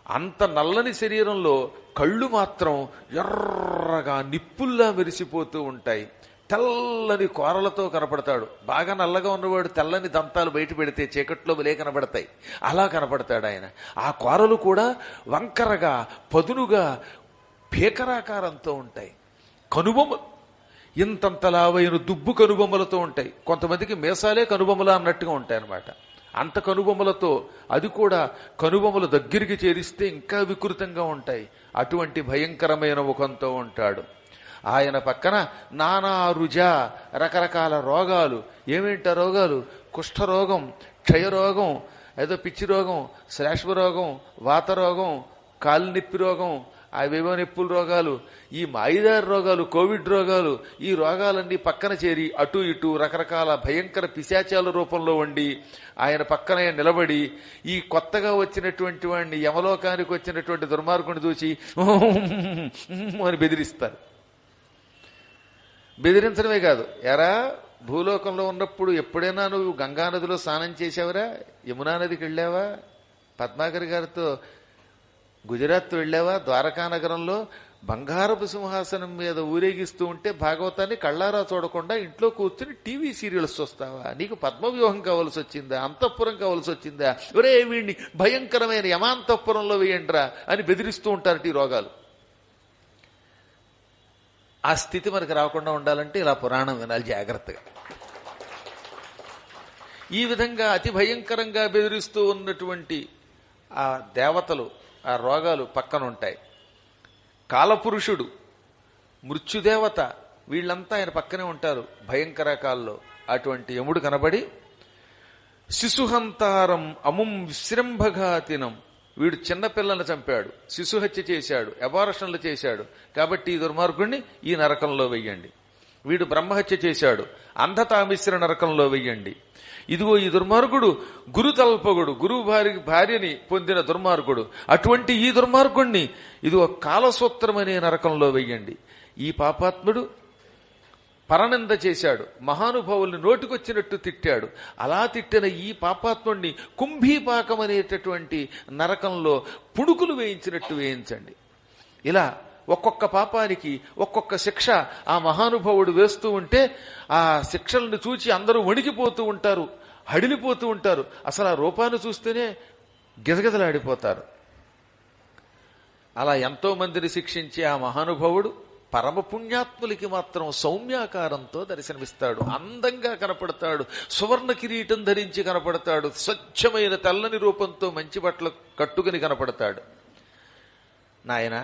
అంత నల్లని శరీరంలో కళ్ళు మాత్రం ఎర్రగా నిప్పుల్లా మెరిసిపోతూ ఉంటాయి. తెల్లని కోరలతో కనపడతాడు. బాగా నల్లగా ఉన్నవాడు తెల్లని దంతాలు బయట పెడితే చీకట్లో బలే కనపడతాయి. అలా కనపడతాడు ఆయన. ఆ కోరలు కూడా వంకరగా, పదునుగా, భీకరాకారంతో ఉంటాయి. కనుబొమ్మ ఇంతంతలావైన దుబ్బు కనుబొమ్మలతో ఉంటాయి. కొంతమందికి మీసాలే కనుబొమ్మలా అన్నట్టుగా ఉంటాయి అన్నమాట. అంత కనుబొమ్మలతో, అది కూడా కనుబొమ్మలు దగ్గరికి చేరిస్తే ఇంకా వికృతంగా ఉంటాయి. అటువంటి భయంకరమైన ముఖంతో ఉంటాడు. ఆయన పక్కన నానా రుజా, రకరకాల రోగాలు. ఏమేంట రోగాలు? కుష్ఠరోగం, క్షయరోగం, ఏదో పిచ్చి రోగం, శ్లేష్మ రోగం, వాతరోగం, కాలు నొప్పి రోగం, అవేవో నిప్పుల రోగాలు, ఈ మాయిదారి రోగాలు, కోవిడ్ రోగాలు, ఈ రోగాలన్నీ పక్కన చేరి అటు ఇటు రకరకాల భయంకర పిశాచాల రూపంలో ఉండి ఆయన పక్కనే నిలబడి ఈ కొత్తగా వచ్చినటువంటి వాడిని, యమలోకానికి వచ్చినటువంటి దుర్మార్గుని చూసి అని బెదిరిస్తారు. బెదిరించడమే కాదు, ఎరా భూలోకంలో ఉన్నప్పుడు ఎప్పుడైనా నువ్వు గంగానదిలో స్నానం చేసావురా, యమునా నదికి వెళ్ళావా, పద్మాకర్ గారితో గుజరాత్ వెళ్ళావా, ద్వారకా నగరంలో బంగారపు సింహాసనం మీద ఊరేగిస్తూ ఉంటే భాగవతాన్ని కళ్ళారా చూడకుండా ఇంట్లో కూర్చుని టీవీ సీరియల్స్ చూస్తావా, నీకు పద్మవ్యూహం కావాల్సి వచ్చిందా, అంతఃపురం కావాల్సి వచ్చిందా, ఒరే వీడిని భయంకరమైన యమాంతఃపురంలో వేయండిరా అని బెదిరిస్తూ ఉంటారు ఈ రోగాలు. ఆ స్థితి మనకు రాకుండా ఉండాలంటే ఇలా పురాణం వినాలి జాగ్రత్తగా. ఈ విధంగా అతి భయంకరంగా బెదిరిస్తూ ఉన్నటువంటి ఆ దేవతలు, ఆ రోగాలు పక్కన ఉంటాయి. కాలపురుషుడు, మృత్యుదేవత, వీళ్ళంతా ఆయన పక్కనే ఉంటారు భయంకర కాల్లో. అటువంటి యముడు కనబడి శిశుహంతారం అముం విశ్రంభఘాతినం, వీడు చిన్నపిల్లల్ని చంపాడు, శిశుహత్య చేశాడు, అబార్షన్లు చేశాడు, కాబట్టి ఈ దుర్మార్గుణ్ణి ఈ నరకంలో వెయ్యండి. వీడు బ్రహ్మహత్య చేశాడు, అంధతామిశ్ర నరకంలో వెయ్యండి. ఇదిగో ఈ దుర్మార్గుడు గురుతల్పగుడు, గురువు భార్యని పొందిన దుర్మార్గుడు, అటువంటి ఈ దుర్మార్గుణ్ణి ఇదిగో కాలసూత్రం అనే నరకంలో వెయ్యండి. ఈ పాపాత్ముడు పరనింద చేశాడు, మహానుభావుల్ని నోటికొచ్చినట్టు తిట్టాడు, అలా తిట్టిన ఈ పాపాత్ముడిని కుంభీపాకం అనేటటువంటి నరకంలో పుణుకులు వేయించినట్టు వేయించండి. ఇలా ఒక్కొక్క పాపానికి ఒక్కొక్క శిక్ష ఆ మహానుభావుడు వేస్తూ ఉంటే ఆ శిక్షలను చూచి అందరూ వణికిపోతూ ఉంటారు, హడిలిపోతూ ఉంటారు. అసలు ఆ రూపాన్ని చూస్తేనే గిజగిజలాడిపోతారు. అలా ఎంతో మందిని శిక్షించే ఆ మహానుభావుడు పరమ పుణ్యాత్ములకి మాత్రం సౌమ్యాకారంతో దర్శనమిస్తాడు, అందంగా కనపడతాడు, సువర్ణ కిరీటం ధరించి కనపడతాడు, స్వచ్ఛమైన తెల్లని రూపంతో మంచి బట్టలు కట్టుకుని కనపడతాడు. నాయన,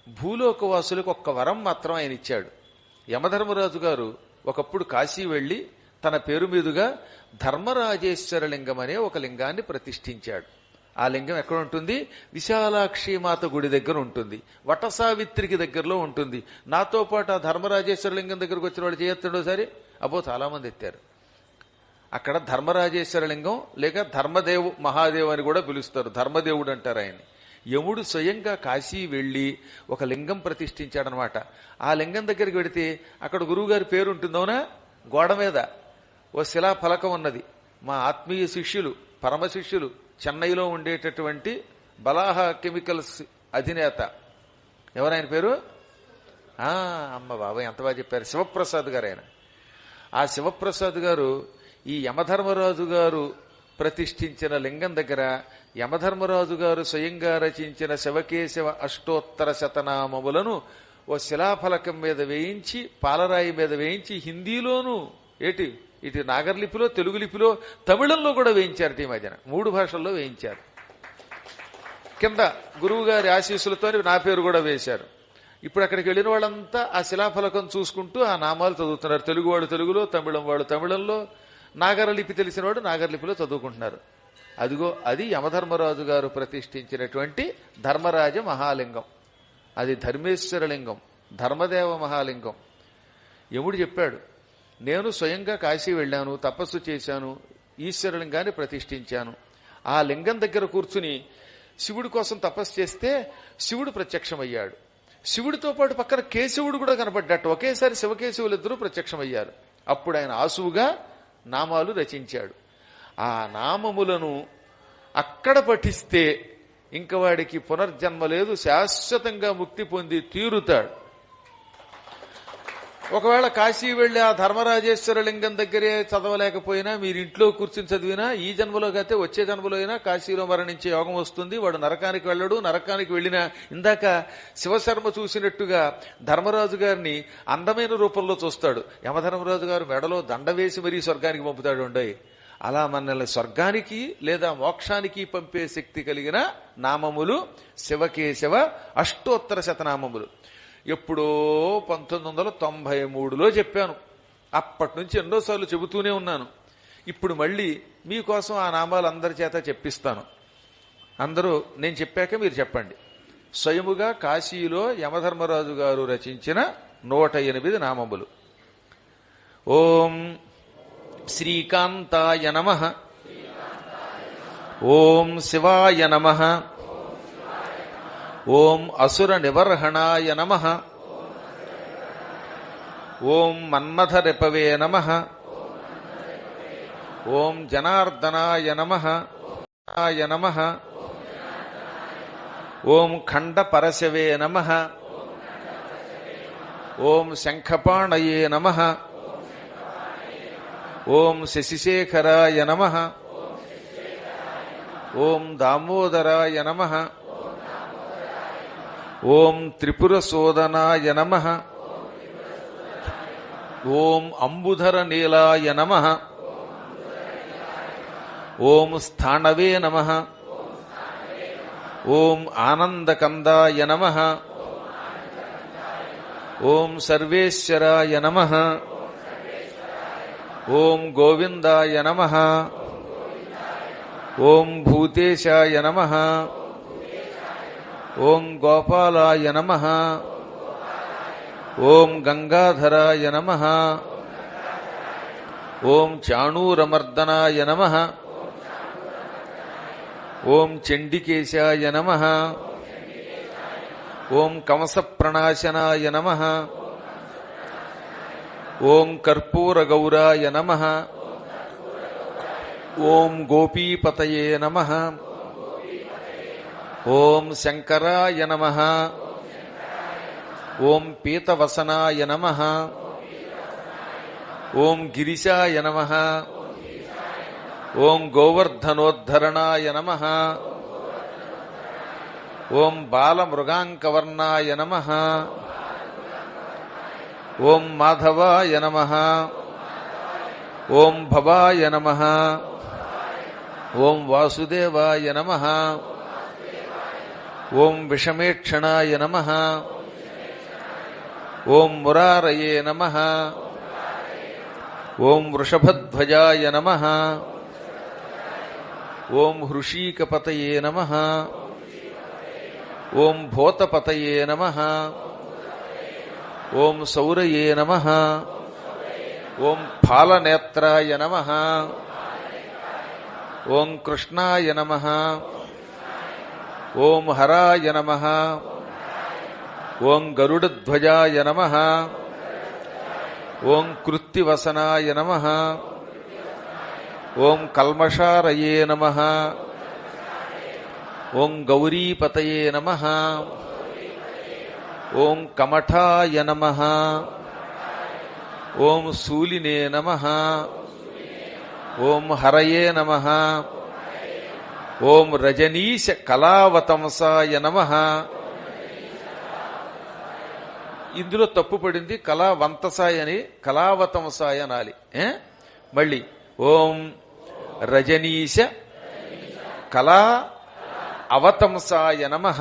భూలోకవాసులకు ఒక్క వరం మాత్రం ఆయన ఇచ్చాడు. యమధర్మరాజు గారు ఒకప్పుడు కాశీ వెళ్లి తన పేరు మీదుగా ధర్మరాజేశ్వర లింగం అనే ఒక లింగాన్ని ప్రతిష్ఠించాడు. ఆ లింగం ఎక్కడ ఉంటుంది? విశాలాక్షిమాత గుడి దగ్గర ఉంటుంది, వటసావిత్రికి దగ్గరలో ఉంటుంది. నాతో పాటు ఆ ధర్మరాజేశ్వర లింగం దగ్గరకు వచ్చిన వాళ్ళు చేయొత్తాడో సరే, అబ్బో చాలా మంది ఎత్తారు. అక్కడ ధర్మరాజేశ్వర లింగం లేక ధర్మదేవు మహాదేవ్ అని కూడా పిలుస్తారు, ధర్మదేవుడు అంటారు ఆయన. యముడు స్వయంగా కాశీ వెళ్లి ఒక లింగం ప్రతిష్ఠించాడనమాట. ఆ లింగం దగ్గరికి వెడితే అక్కడ గురువుగారి పేరు ఉంటుందోనా, గోడ మీద ఓ శిలా ఫలకం ఉన్నది. మా ఆత్మీయ శిష్యులు, పరమ శిష్యులు, చెన్నైలో ఉండేటటువంటి బలాహ కెమికల్స్ అధినేత, ఎవరాయన పేరు? అమ్మ బాబాయ్ ఎంత బాగా చెప్పారు, శివప్రసాద్ గారు. ఆయన ఆ శివప్రసాద్ గారు ఈ యమధర్మరాజు గారు ప్రతిష్ఠించిన లింగం దగ్గర యమధర్మరాజు గారు స్వయంగా రచించిన శివకేశవ అష్టోత్తర శతనామములను ఓ శిలాఫలకం మీద వేయించి, పాలరాయి మీద వేయించి, హిందీలోను ఇటు నాగర్లిపిలో, తెలుగు లిపిలో, తమిళంలో కూడా వేయించారు. ఈ మధ్యన 3 భాషల్లో వేయించారు. కింద గురువు గారి ఆశీస్సులతో నా పేరు కూడా వేశారు. ఇప్పుడు అక్కడికి వెళ్ళిన వాళ్ళంతా ఆ శిలాఫలకం చూసుకుంటూ ఆ నామాలు చదువుతున్నారు. తెలుగు వాడు తెలుగులో, తమిళం వాడు తమిళంలో, నాగరలిపి తెలిసిన వాడు నాగర్లిపిలో చదువుకుంటున్నారు. అదిగో అది యమధర్మరాజు గారు ప్రతిష్ఠించినటువంటి ధర్మరాజ మహాలింగం. అది ధర్మేశ్వర లింగం, ధర్మదేవ మహాలింగం. యముడు చెప్పాడు, నేను స్వయంగా కాశీ వెళ్ళాను, తపస్సు చేశాను, ఈశ్వరలింగాన్ని ప్రతిష్ఠించాను. ఆ లింగం దగ్గర కూర్చుని శివుడి కోసం తపస్సు చేస్తే శివుడు ప్రత్యక్షమయ్యాడు. శివుడితో పాటు పక్కన కేశవుడు కూడా కనపడ్డట్టు. ఒకేసారి శివకేశవులిద్దరూ ప్రత్యక్షమయ్యారు. అప్పుడు ఆయన ఆసువుగా నామాలు రచించాడు. ఆ నామములను అక్కడ పఠిస్తే ఇంక వాడికి పునర్జన్మ లేదు, శాశ్వతంగా ముక్తి పొంది తీరుతాడు. ఒకవేళ కాశీ వెళ్లి ఆ ధర్మరాజేశ్వర లింగం దగ్గరే చదవలేకపోయినా, మీరు ఇంట్లో కూర్చుని చదివినా, ఈ జన్మలో కాతే వచ్చే జన్మలో అయినా కాశీలో మరణించే యోగం వస్తుంది. వాడు నరకానికి వెళ్ళడు. నరకానికి వెళ్ళినా ఇందాక శివశర్మ చూసినట్టుగా ధర్మరాజు గారిని అందమైన రూపంలో చూస్తాడు. యమధర్మరాజు గారు మెడలో దండ వేసి మరీ స్వర్గానికి పంపుతాడు. ఉండయి అలా మనల్ని స్వర్గానికి లేదా మోక్షానికి పంపే శక్తి కలిగిన నామములు శివకేశవ అష్టోత్తర శతనామములు. ఎప్పుడో 1993లో చెప్పాను. అప్పటి నుంచి ఎన్నోసార్లు చెబుతూనే ఉన్నాను. ఇప్పుడు మళ్ళీ మీకోసం ఆ నామాలు అందరి చేత చెప్పిస్తాను. అందరూ నేను చెప్పాక మీరు చెప్పండి. స్వయముగా కాశీలో యమధర్మరాజు గారు రచించిన 108 నామములు. ఓం శ్రీకాంతాయ నమః. ఓం శివాయ నమః. ఓం అసుర నివర్హణాయ నమః. ఓం మన్మథరిపవే నమః. ఓం జనార్దనాయ నమః. నమః. ఓం ఖండపరశవే నమః. ఓం శంఖపాణయే నమః. ఓం శశిశేఖరాయ నమః. ఓం దామోదరాయ నమః. ఓం త్రిపురసోదనాయ నమః. ఓం అంబుధర నీలాయ నమః. ఓం స్థాణవే నమః. ఓం ఆనందకందాయ నమః. ఓం సర్వేశ్వరాయ నమః. ఓం గోవిందాయ నమః. ఓం భూతేశాయ నమః. ఓం గోపాలాయ నమః. ఓం గంగాధరాయ నమః. ఓం చాణూరమర్దనాయ నమః. ఓం చండికేశాయ నమః. ఓం కంసప్రణాశనాయ నమః. ఓం కర్పూరగౌరాయ నమః. ఓం గోపీపతయే నమః. ఓం శంకరాయ నమః. ఓం పీతవసనాయ నమః. ఓం గిరిశాయ నమః. ఓం గోవర్ధనోద్ధరణాయ నమః. ఓం బాలమృగాంకవర్ణాయ నమః. ఓం మాధవాయ నమః. ఓం భవాయ నమః. ఓం వాసుదేవాయ నమః. ఓం విషమేక్షణాయ నమః. ఓం మురారయే నమః. ఓం వృషభధ్వజాయ నమః. ఓం హృషీకపతయే నమః. ఓం భూతపతయే నమః. ఓం సౌరయే నమః. ఓం ఫాలనేత్రాయ నమః. ఓం కృష్ణాయ నమః. ఓం హరాయ నమః. ఓం గరుడధ్వజాయ నమః. ఓం కృత్తివసనాయ నమః. ఓం కల్మషారయే నమః. ఓం గౌరీపతయే నమః. ఓం కమఠాయ నమః. ఓం శూలినే నమః. ఓం హరయే నమః. ఓం రజనీశ కళావతంసాయ నమః. ఇందులో తప్పు పడింది, కళావంతసాయ అని కళావతంసాయ అనాలి. మళ్ళీ ఓం రజనీశ కళా అవతంసాయ నమః.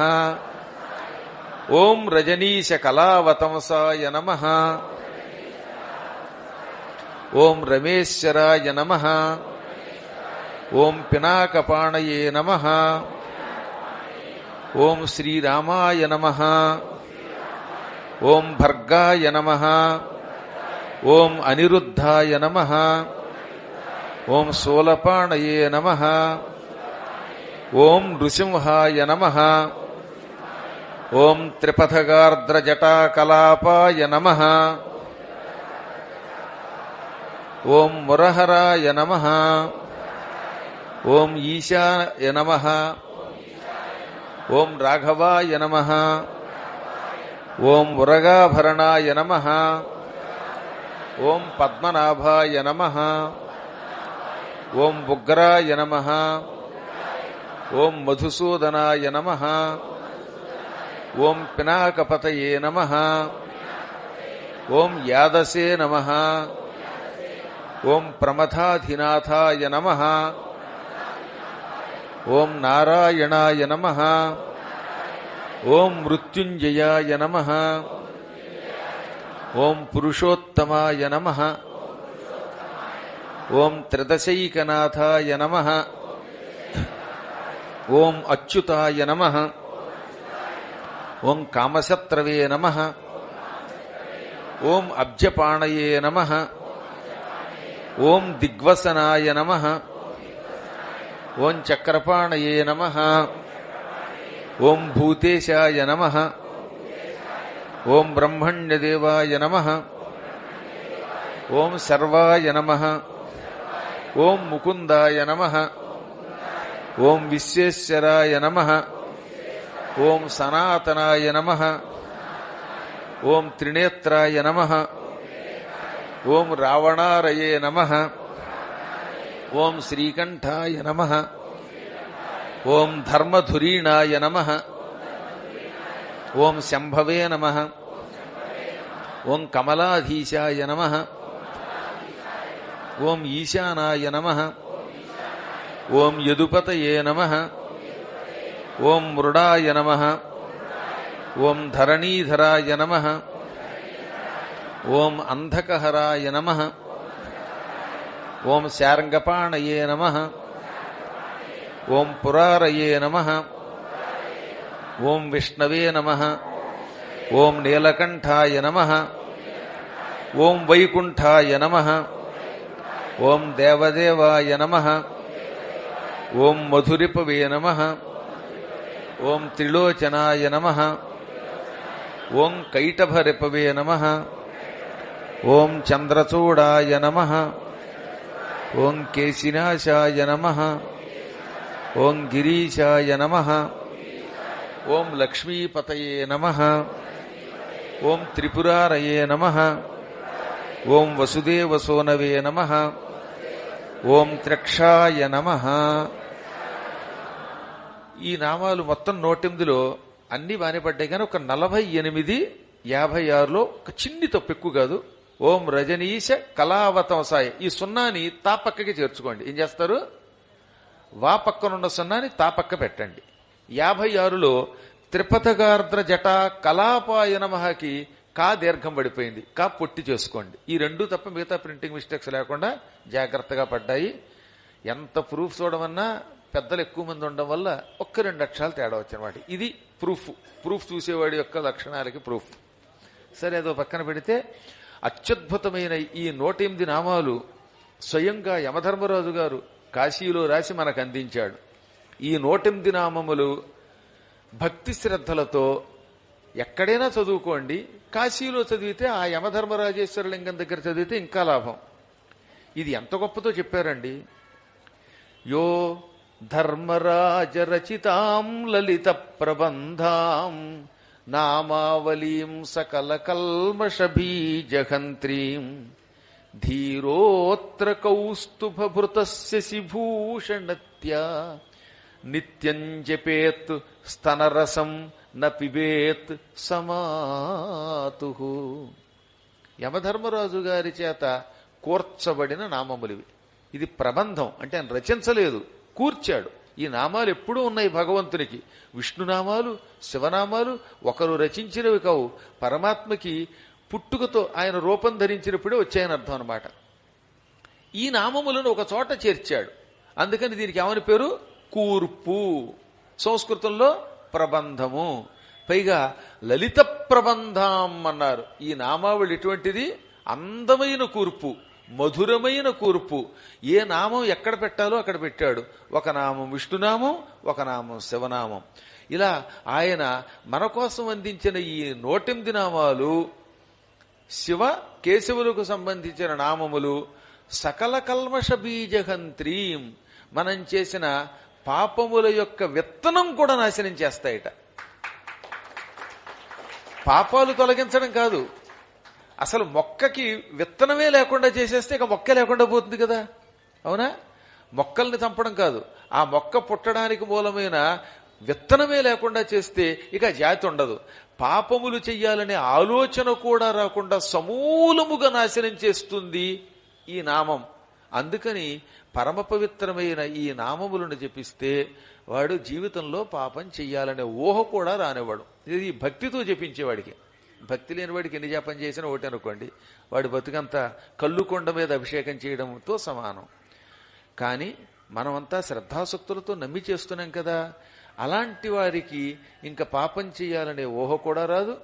ఓం రజనీశ కళావతంసాయ నమః. ఓం రమేశ్వరాయ నమః. ఓం పినాకపాణయే నమః. ఓం శ్రీరామాయ నమః. ఓం భర్గాయ నమః. ఓం అనిరుద్ధాయ నమః. ఓం శూలపాణయే నమః. ఓం నృసింహాయ నమః. ఓం త్రిపథగార్ద్రజటాకలాపాయ నమః. ఓం మురహరాయ నమః. ఓం ఈశాయ నమః. ఓం రాఘవాయ నమః. ఓం ఉరగాభరణాయ నమః. ఓం పద్మనాభాయ నమః. ఓం ఉగ్రాయ నమః. ఓం మధుసూదనాయ నమః. ఓం పినాకపతయే నమః. ఓం యాదసే నమః. ఓం ప్రమథాధినాథాయ నమః. ఓం నారాయణాయ నమః. ఓం మృత్యుంజయాయ నమః. ఓం పురుషోత్తమాయ నమః. ఓం త్రిదశైకనాథాయ నమః. ఓం అచ్యుతాయ నమః. ఓం కామశత్రవే నమః. ఓం అబ్జపాణయే నమః. ఓం దిగ్వసనాయ నమః. ఓం చక్రపాణయే నమః. ఓం భూతేశాయ నమః. ఓం బ్రహ్మణ్యదేవాయ నమః. ఓం సర్వాయ నమః. ఓం ముకుందాయ నమః. ఓం విశ్వేశ్వరాయ నమః. ఓం సనాతనాయ నమః. ఓం త్రినేత్రాయ నమః. ఓం రావణారయే నమః. ఓం శ్రీకంఠాయ నమః. ఓం ధర్మధురీణాయ నమః. ఓం శంభవే నమః. ఓం కమలాధీశాయ నమః. ఓం ఈశానాయ నమః. ఓం యదుపతయే నమః. ఓం మృడాయ నమః. ఓం ధరణీధరాయ నమః. ఓం అంధకహరాయ నమః. ఓం శార్ంగపాణయే నమః. ఓం పురారయే నమః. ఓం విష్ణవే నమః. ఓం నీలకంఠాయ నమః. ఓం వైకుంఠాయ నమః. ఓం దేవదేవాయ నమః. ఓం మధురిపవే నమః. ఓం త్రిలోచనాయ నమః. ఓం కైటభరిపవే నమః. ఓం చంద్రచూడాయ నమః. ఓం కేశినాశాయ నమః. ఓం గిరీశాయ నమః. ఓం లక్ష్మీపతయే నమః. ఓం త్రిపురారయే నమః. ఓం వసుదేవసోనవే నమః. ఓం త్రక్షాయ నమః. ఈ నామాలు మొత్తం 108లో అన్ని బానే పడ్డాయి, కానీ ఒక 48, 56లో ఒక చిన్ని తప్పు, ఎక్కువ కాదు. ఓం రజనీశ కళావతంసాయ, ఈ సున్నాని తా పక్కకి చేర్చుకోండి. ఏం చేస్తారు? వా పక్కనున్న సున్నాని తా పక్క పెట్టండి. 56లో త్రిపథగార్ద్ర జటా కళాపాయ నమఃకి కా దీర్ఘం పడిపోయింది, కా పొట్టి చేసుకోండి. ఈ రెండు తప్ప మిగతా ప్రింటింగ్ మిస్టేక్స్ లేకుండా జాగ్రత్తగా పడ్డాయి. ఎంత ప్రూఫ్ చూడమన్నా పెద్దలు ఎక్కువ మంది ఉండడం వల్ల 1-2 అక్షరాలు తేడా వచ్చనమాట. ఇది ప్రూఫ్ చూసేవాడి యొక్క లక్షణాలకి ప్రూఫ్. సరే, అదో పక్కన పెడితే అత్యద్భుతమైన ఈ 108 నామాలు స్వయంగా యమధర్మరాజు గారు కాశీలో రాసి మనకు అందించాడు. ఈ 108 నామములు భక్తి శ్రద్ధలతో ఎక్కడైనా చదువుకోండి. కాశీలో చదివితే ఆ యమధర్మరాజేశ్వర లింగం దగ్గర చదివితే ఇంకా లాభం. ఇది ఎంత గొప్పతో చెప్పారండి. యో ధర్మరాజరచితాం లలిత ప్రబంధాం నామావలీం సకల కల్మషబీజహంత్రీం ధీరోత్ర కౌస్తుభభృతస్య శిభూషణత్యా నిత్యం జపేత్ స్తనరసం న పిబేత్ సమాతుః. యమధర్మరాజు గారి చేత కూర్చబడిన నామములివి. ఇది ప్రబంధం అంటే ఆయన రచించలేదు, కూర్చాడు. ఈ నామాలు ఎప్పుడూ ఉన్నాయి భగవంతునికి. విష్ణునామాలు, శివనామాలు ఒకరు రచించినవి కావు. పరమాత్మకి పుట్టుకతో ఆయన రూపం ధరించినప్పుడే వచ్చాయని అర్థం అనమాట. ఈ నామములను ఒక చోట చేర్చాడు. అందుకని దీనికి ఏమని పేరు? కూర్పు. సంస్కృతంలో ప్రబంధము. పైగా లలిత ప్రబంధం అన్నారు. ఈ నామావళి ఎటువంటిది? అందమైన కూర్పు, మధురమైన కూర్పు. ఏ నామం ఎక్కడ పెట్టాలో అక్కడ పెట్టాడు. ఒక నామం విష్ణునామం, ఒక నామం శివనామం. ఇలా ఆయన మన కోసం అందించిన ఈ 108 నామాలు శివ కేశవులకు సంబంధించిన నామములు. సకల కల్మష బీజహంత్రీం, మనం చేసిన పాపముల యొక్క విత్తనం కూడా నాశనం చేస్తాయట. పాపాలు తొలగించడం కాదు, అసలు మొక్కకి విత్తనమే లేకుండా చేసేస్తే ఇక మొక్క లేకుండా పోతుంది కదా. అవునా? మొక్కల్ని చంపడం కాదు, ఆ మొక్క పుట్టడానికి మూలమైన విత్తనమే లేకుండా చేస్తే ఇక జాతి ఉండదు. పాపములు చెయ్యాలనే ఆలోచన కూడా రాకుండా సమూలముగా నాశనం చేస్తుంది ఈ నామం. అందుకని పరమ పవిత్రమైన ఈ నామములను జపిస్తే వాడు జీవితంలో పాపం చెయ్యాలనే ఊహ కూడా రానివాడు. ఇది భక్తితో జపించేవాడికి. భక్తి లేని వాడికి ఎన్ని జపం చేసినా ఒకటి అనుకోండి, వాడి బతుకంతా కల్లుకొండ మీద అభిషేకం చేయడంతో సమానం. కానీ మనమంతా శ్రద్ధాశక్తులతో నమ్మి చేస్తున్నాం కదా. అలాంటి వారికి ఇంకా పాపం చేయాలనే ఊహ కూడా రాదు,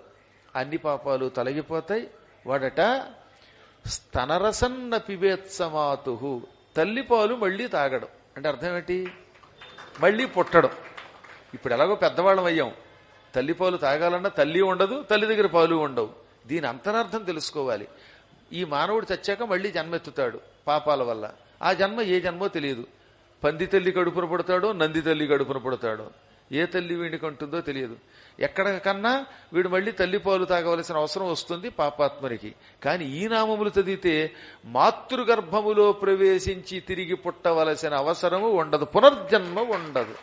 అన్ని పాపాలు తొలగిపోతాయి. వాడట స్తనరసన్న పిబేత్సమాతు, తల్లిపాలు మళ్ళీ తాగడం అంటే అర్థం ఏంటి? మళ్ళీ పుట్టడం. ఇప్పుడు ఎలాగో పెద్దవాళ్ళం అయ్యాం, తల్లిపాలు తాగాలన్నా తల్లి ఉండదు, తల్లి దగ్గర పాలు ఉండవు. దీని అంతరార్థం తెలుసుకోవాలి. ఈ మానవుడు చచ్చాక మళ్ళీ జన్మెత్తుతాడు పాపాల వల్ల. ఆ జన్మ ఏ జన్మో తెలియదు. పంది తల్లి కడుపున పడతాడో, నంది తల్లి కడుపున పడతాడో, ఏ తల్లి వీడికి ఉంటుందో తెలియదు. ఎక్కడికన్నా వీడు మళ్ళీ తల్లిపాలు తాగవలసిన అవసరం వస్తుంది పాపాత్మనికి. కానీ ఈ నామములు చదివితే మాతృగర్భములో ప్రవేశించి తిరిగి పుట్టవలసిన అవసరము ఉండదు, పునర్జన్మ ఉండదు.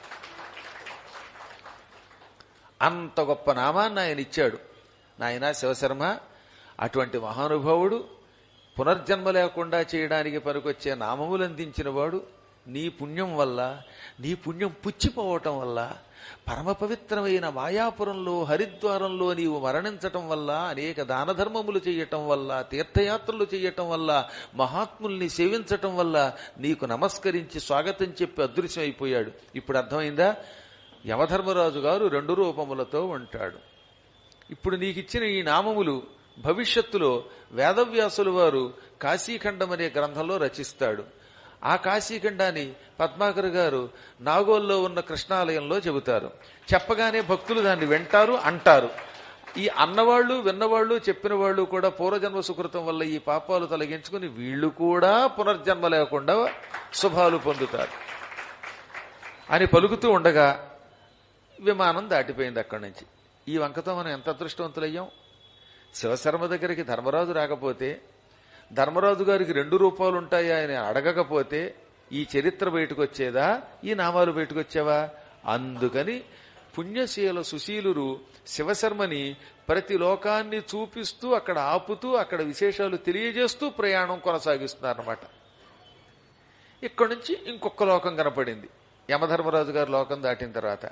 అంత గొప్ప నామాన్ని ఆయన ఇచ్చాడు నాయన శివశర్మ. అటువంటి మహానుభావుడు పునర్జన్మ లేకుండా చేయడానికి పనికొచ్చే నామములు అందించిన వాడు. నీ పుణ్యం వల్ల, నీ పుణ్యం పుచ్చిపోవటం వల్ల, పరమ పవిత్రమైన మాయాపురంలో హరిద్వారంలో నీవు మరణించటం వల్ల, అనేక దాన ధర్మములు చేయటం వల్ల, తీర్థయాత్రలు చేయటం వల్ల, మహాత్ముల్ని సేవించటం వల్ల నీకు నమస్కరించి స్వాగతం చెప్పి అదృశ్యం అయిపోయాడు. ఇప్పుడు అర్థమైందా? యమధర్మరాజు గారు 2 రూపములతో ఉంటాడు. ఇప్పుడు నీకిచ్చిన ఈ నామములు భవిష్యత్తులో వేదవ్యాసుల వారు కాశీఖండం అనే గ్రంథంలో రచిస్తాడు. ఆ కాశీఖండాన్ని పద్మాకర్ గారు నాగోల్లో ఉన్న కృష్ణాలయంలో చెబుతారు. చెప్పగానే భక్తులు దాన్ని వింటారు, అంటారు. ఈ అన్నవాళ్లు, విన్నవాళ్లు, చెప్పిన వాళ్ళు కూడా పూర్వజన్మ సుకృతం వల్ల ఈ పాపాలు తొలగించుకుని వీళ్లు కూడా పునర్జన్మ లేకుండా శుభాలు పొందుతారు అని పలుకుతూ ఉండగా విమానం దాటిపోయింది అక్కడి నుంచి. ఈ వంకతో మనం ఎంత అదృష్టవంతులయ్యాం. శివశర్మ దగ్గరికి ధర్మరాజు రాకపోతే, ధర్మరాజు గారికి 2 రూపాలు ఉంటాయా అని అడగకపోతే ఈ చరిత్ర బయటకు వచ్చేదా, ఈ నామాలు బయటకు వచ్చేవా? అందుకని పుణ్యశీల సుశీలురు శివశర్మని ప్రతి లోకాన్ని చూపిస్తూ, అక్కడ ఆపుతూ, అక్కడ విశేషాలు తెలియజేస్తూ ప్రయాణం కొనసాగిస్తున్నారన్నమాట. ఇక్కడి నుంచి ఇంకొక లోకం కనపడింది. యమధర్మరాజు గారు లోకం దాటిన తర్వాత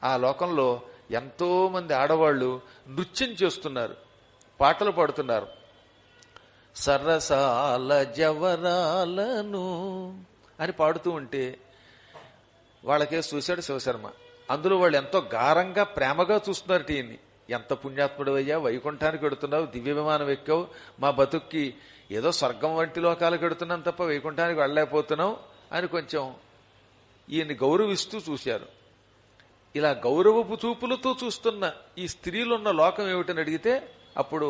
ఆ లోకంలో ఎంతో మంది ఆడవాళ్లు నృత్యం చేస్తున్నారు, పాటలు పాడుతున్నారు. సరసాల జవరాలను అని పాడుతూ ఉంటే వాళ్ళకే చూశాడు శివశర్మ. అందులో వాళ్ళు ఎంతో గారంగా ప్రేమగా చూస్తున్నారు టీని. ఎంత పుణ్యాత్ముడు అయ్యా, వైకుంఠానికి వెడుతున్నావు, దివ్య విమానం ఎక్కావు, మా బతుక్కి ఏదో స్వర్గం వంటి లోకాలకు వెడుతున్నాం తప్ప వైకుంఠానికి వెళ్ళలేకపోతున్నావు అని కొంచెం ఈయన్ని గౌరవిస్తూ చూశారు. ఇలా గౌరవపు చూపులతో చూస్తున్న ఈ స్త్రీలున్న లోకం ఏమిటని అడిగితే అప్పుడు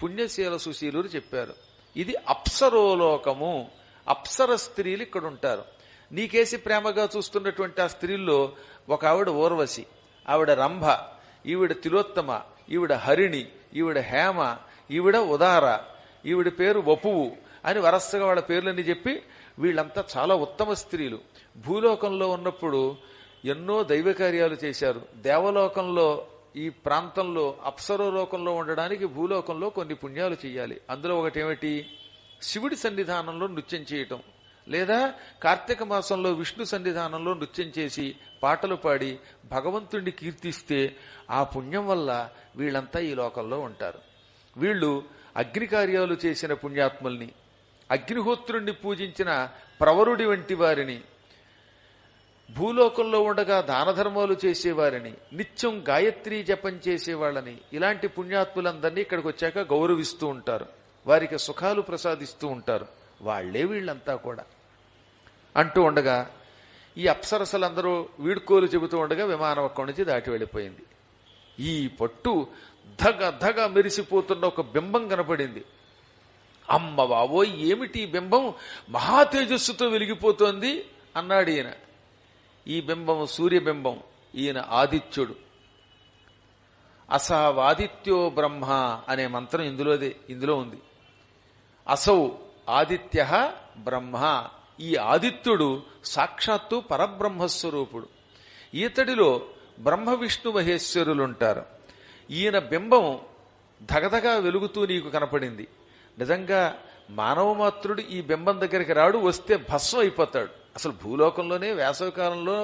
పుణ్యశీల సుశీలురు చెప్పారు, ఇది అప్సరోలోకము, అప్సర స్త్రీలు ఇక్కడ ఉంటారు. నీకేసి ప్రేమగా చూస్తున్నటువంటి ఆ స్త్రీల్లో ఒక ఆవిడ ఊర్వశి, ఆవిడ రంభ, ఈవిడ తిలోత్తమ, ఈవిడ హరిణి, ఈవిడ హేమ, ఈవిడ ఉదార, ఈవిడ పేరు వపువు అని వరసగా వాళ్ళ పేర్లన్నీ చెప్పి వీళ్ళంతా చాలా ఉత్తమ స్త్రీలు. భూలోకంలో ఉన్నప్పుడు ఎన్నో దైవ కార్యాలు చేశారు. దేవలోకంలో ఈ ప్రాంతంలో అప్సరోలోకంలో ఉండడానికి భూలోకంలో కొన్ని పుణ్యాలు చేయాలి. అందులో ఒకటి ఏమిటి? శివుడి సన్నిధానంలో నృత్యం చేయటం, లేదా కార్తీక మాసంలో విష్ణు సన్నిధానంలో నృత్యం చేసి పాటలు పాడి భగవంతుణ్ణి కీర్తిస్తే ఆ పుణ్యం వల్ల వీళ్ళంతా ఈ లోకంలో ఉంటారు. వీళ్ళు అగ్ని కార్యాలు చేసిన పుణ్యాత్ముల్ని, అగ్నిహోత్రుణ్ణి పూజించిన ప్రవరుడి వంటి వారిని, భూలోకంలో ఉండగా దాన ధర్మాలు చేసేవారిని, నిత్యం గాయత్రీ జపం చేసేవాళ్ళని, ఇలాంటి పుణ్యాత్ములందరినీ ఇక్కడికి వచ్చాక గౌరవిస్తూ ఉంటారు, వారికి సుఖాలు ప్రసాదిస్తూ ఉంటారు. వాళ్లే వీళ్ళంతా కూడా అంటూ ఉండగా ఈ అప్సరసలందరూ వీడ్కోలు చెబుతూ ఉండగా విమానం అక్కడి నుంచి దాటి వెళ్ళిపోయింది. ఈ పట్టు ధగ ధగ మెరిసిపోతున్న ఒక బింబం కనపడింది. అమ్మ బావోయ్, ఏమిటి బింబం, మహా తేజస్సుతో వెలిగిపోతోంది అన్నాడు ఈయన. ఈ బింబం సూర్యబింబం, ఈయన ఆదిత్యుడు. అసవాదిత్యో బ్రహ్మ అనే మంత్రం ఇందులో ఉంది. అసౌ ఆదిత్య బ్రహ్మ, ఈ ఆదిత్యుడు సాక్షాత్తు పరబ్రహ్మస్వరూపుడు. ఈతడిలో బ్రహ్మ విష్ణు మహేశ్వరులుంటారు. ఈయన బింబం ధగధగా వెలుగుతూ నీకు కనపడింది. నిజంగా మానవ మాత్రుడు ఈ బింబం దగ్గరికి రాడు, వస్తే భస్వం అయిపోతాడు. అసలు భూలోకంలోనే వేసవికాలంలో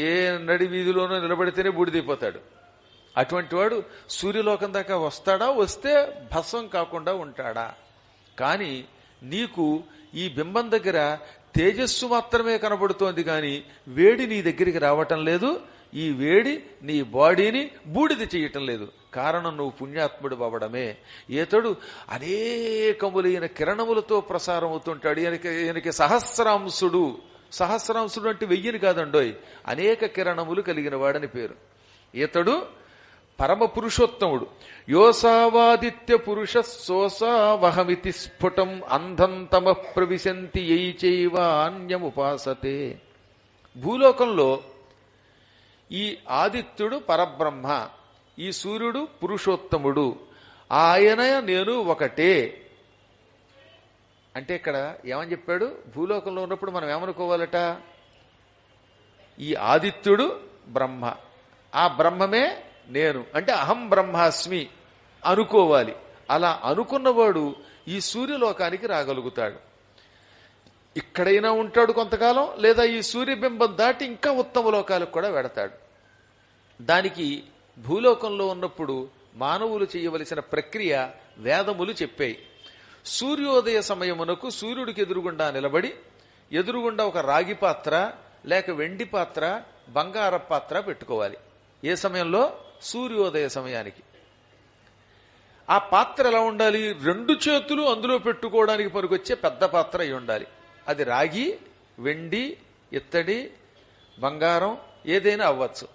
ఏ నడి వీధిలోనో నిలబడితేనే బూడిదైపోతాడు. అటువంటి వాడు సూర్యలోకం దాకా వస్తాడా, వస్తే భస్వం కాకుండా ఉంటాడా? కానీ నీకు ఈ బింబం దగ్గర తేజస్సు మాత్రమే కనబడుతోంది, కానీ వేడి నీ దగ్గరికి రావటం లేదు. ఈ వేడి నీ బాడీని బూడిద చేయటం లేదు. కారణం నువ్వు పుణ్యాత్ముడు అవ్వడమే. ఈతడు అనేకములైన కిరణములతో ప్రసారం అవుతుంటాడు. ఈయనకి సహస్రాంశుడు. సహస్రాంశుడు అంటే 1000 కాదండోయ్, అనేక కిరణములు కలిగిన వాడని పేరు. ఈతడు పరమ పురుషోత్తముడు. యోసావాదిత్య పురుష సోసావహమితి స్ఫుటం అంధం తమ ప్రవిశంతి యై చైవాన్యముపాసతే. భూలోకంలో ఈ ఆదిత్యుడు పరబ్రహ్మ, ఈ సూర్యుడు పురుషోత్తముడు, ఆయన నేను ఒకటే. అంటే ఇక్కడ ఏమని చెప్పాడు? భూలోకంలో ఉన్నప్పుడు మనం ఏమనుకోవాలట? ఈ ఆదిత్యుడు బ్రహ్మ, ఆ బ్రహ్మమే నేను, అంటే అహం బ్రహ్మాస్మి అనుకోవాలి. అలా అనుకున్నవాడు ఈ సూర్యలోకానికి రాగలుగుతాడు. ఇక్కడైనా ఉంటాడు కొంతకాలం, లేదా ఈ సూర్యబింబం దాటి ఇంకా ఉత్తమ లోకాలకు కూడా వెడతాడు. దానికి భూలోకంలో ఉన్నప్పుడు మానవులు చేయవలసిన ప్రక్రియ వేదములు చెప్పాయి. సూర్యోదయ సమయమునకు సూర్యుడికి ఎదురుగుండా నిలబడి, ఎదురుగుండా ఒక రాగి పాత్ర లేక వెండి పాత్ర, బంగార పాత్ర పెట్టుకోవాలి. ఏ సమయంలో? సూర్యోదయ సమయానికి. ఆ పాత్ర ఎలా ఉండాలి? 2 చేతులు అందులో పెట్టుకోవడానికి పనికొచ్చే పెద్ద పాత్ర అయి ఉండాలి. అది రాగి, వెండి, ఇత్తడి, బంగారం ఏదైనా అవ్వచ్చు.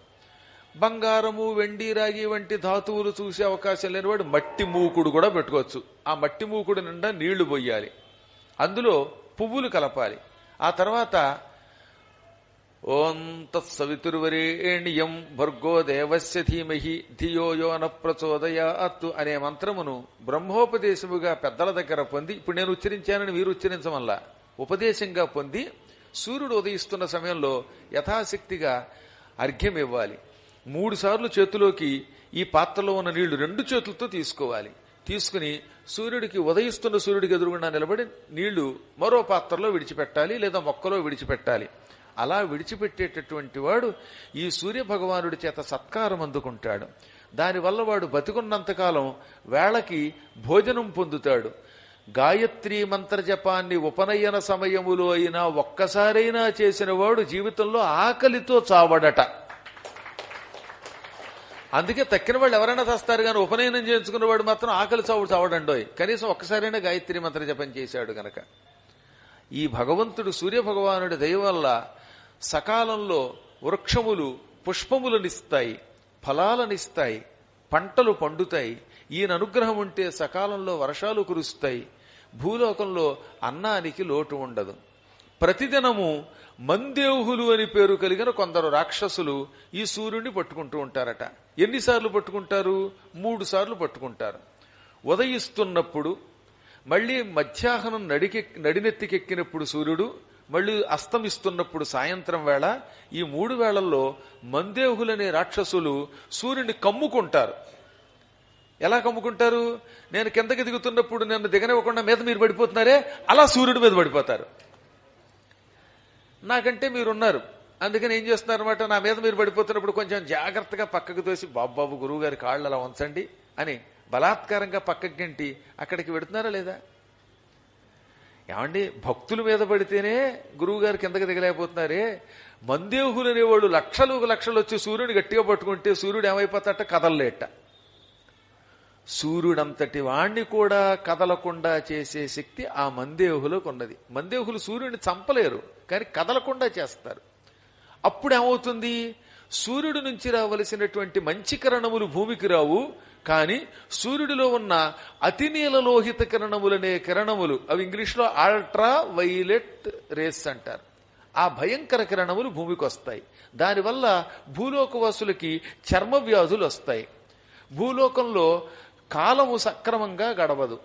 బంగారము, వెండి, రాగి వంటి ధాతువులు చూసే అవకాశం లేనివాడు మట్టి మూకుడు కూడా పెట్టుకోవచ్చు. ఆ మట్టి మూకుడు నిండా నీళ్లు పోయాలి, అందులో పువ్వులు కలపాలి. ఆ తర్వాత ఓం తత్సవితుర్వరేణ్యం భర్గో దేవస్య ధీమహి ధియో యో న ప్రచోదయాత్ అనే మంత్రమును బ్రహ్మోపదేశముగా పెద్దల దగ్గర పొంది, ఇప్పుడు నేను ఉచ్చరించానని మీరు ఉచ్చరించమల్లా, ఉపదేశంగా పొంది సూర్యుడు ఉదయిస్తున్న సమయంలో యథాశక్తిగా అర్ఘ్యం ఇవ్వాలి. 3 సార్లు చేతిలోకి ఈ పాత్రలో ఉన్న నీళ్లు 2 చేతులతో తీసుకోవాలి. తీసుకుని సూర్యుడికి ఉదయిస్తున్న సూర్యుడికి ఎదురుగుండా నిలబడి నీళ్లు మరో పాత్రలో విడిచిపెట్టాలి, లేదా మొక్కలో విడిచిపెట్టాలి. అలా విడిచిపెట్టేటటువంటి వాడు ఈ సూర్య భగవానుడి చేత సత్కారం అందుకుంటాడు. దానివల్ల వాడు బతికున్నంతకాలం వేళకి భోజనం పొందుతాడు. గాయత్రీ మంత్ర జపాన్ని ఉపనయన సమయములో అయినా ఒక్కసారైనా చేసిన వాడు జీవితంలో ఆకలితో చావడట. అందుకే తక్కిన వాళ్ళు ఎవరైనా చేస్తారు కానీ ఉపనయనం చేయించుకున్నవాడు మాత్రం ఆకలి చావడండోయ్. కనీసం ఒక్కసారైనా గాయత్రీ మంత్ర జపం చేశాడు గనక. ఈ భగవంతుడు సూర్య భగవానుడి దయ వల్ల సకాలంలో వృక్షములు పుష్పములనిస్తాయి, ఫలాలనిస్తాయి, పంటలు పండుతాయి. ఈయన అనుగ్రహం ఉంటే సకాలంలో వర్షాలు కురుస్తాయి. భూలోకంలో అన్నానికి లోటు ఉండదు. ప్రతిదినము మందేవుహులు అని పేరు కలిగిన కొందరు రాక్షసులు ఈ సూర్యుడిని పట్టుకుంటూ ఉంటారట. ఎన్నిసార్లు పట్టుకుంటారు? 3 సార్లు పట్టుకుంటారు. ఉదయిస్తున్నప్పుడు, మళ్లీ మధ్యాహ్నం నడినెత్తికెక్కినప్పుడు సూర్యుడు, మళ్లీ అస్తమిస్తున్నప్పుడు సాయంత్రం వేళ, ఈ 3 వేళల్లో మందేవులనే రాక్షసులు సూర్యుని కమ్ముకుంటారు. ఎలా కమ్ముకుంటారు? నేను కిందకి దిగుతున్నప్పుడు నన్ను దిగనివ్వకుండా మీద మీరు పడిపోతున్నారే, అలా సూర్యుడి మీద పడిపోతారు. నాకంటే మీరున్నారు, అందుకని ఏం చేస్తున్నారన్నమాట, నా మీద మీరు పడిపోతున్నప్పుడు కొంచెం జాగ్రత్తగా పక్కకు తోసి బాబు గురువు గారి కాళ్ళు అలా ఉంచండి అని బలాత్కారంగా పక్కకి గంటి అక్కడికి పెడుతున్నారా లేదా? ఏమండి, భక్తుల మీద పడితేనే గురువు గారు కిందకి దిగలేకపోతున్నారే, మందేహులు అనేవాళ్ళు లక్షలు వచ్చి సూర్యుని గట్టిగా పట్టుకుంటే సూర్యుడు ఏమైపోతాట? కదలలేట. సూర్యుడంతటి వాణ్ణి కూడా కదలకుండా చేసే శక్తి ఆ మందేహులకు ఉన్నది. మందేహులు సూర్యుడిని చంపలేరు, కానీ కదలకుండా చేస్తారు. అప్పుడేమవుతుంది? సూర్యుడి నుంచి రావలసినటువంటి మంచి కిరణములు భూమికి రావు, కానీ సూర్యుడిలో ఉన్న అతినీలలోహిత కిరణములనే కిరణములు, అవి ఇంగ్లీష్లో అల్ట్రా వైలెట్ రేస్ అంటారు, ఆ భయంకర కిరణములు భూమికి వస్తాయి. దానివల్ల భూలోకవాసులకి చర్మ వ్యాధులు వస్తాయి. భూలోకంలో కాలము సక్రమంగా గడవదు.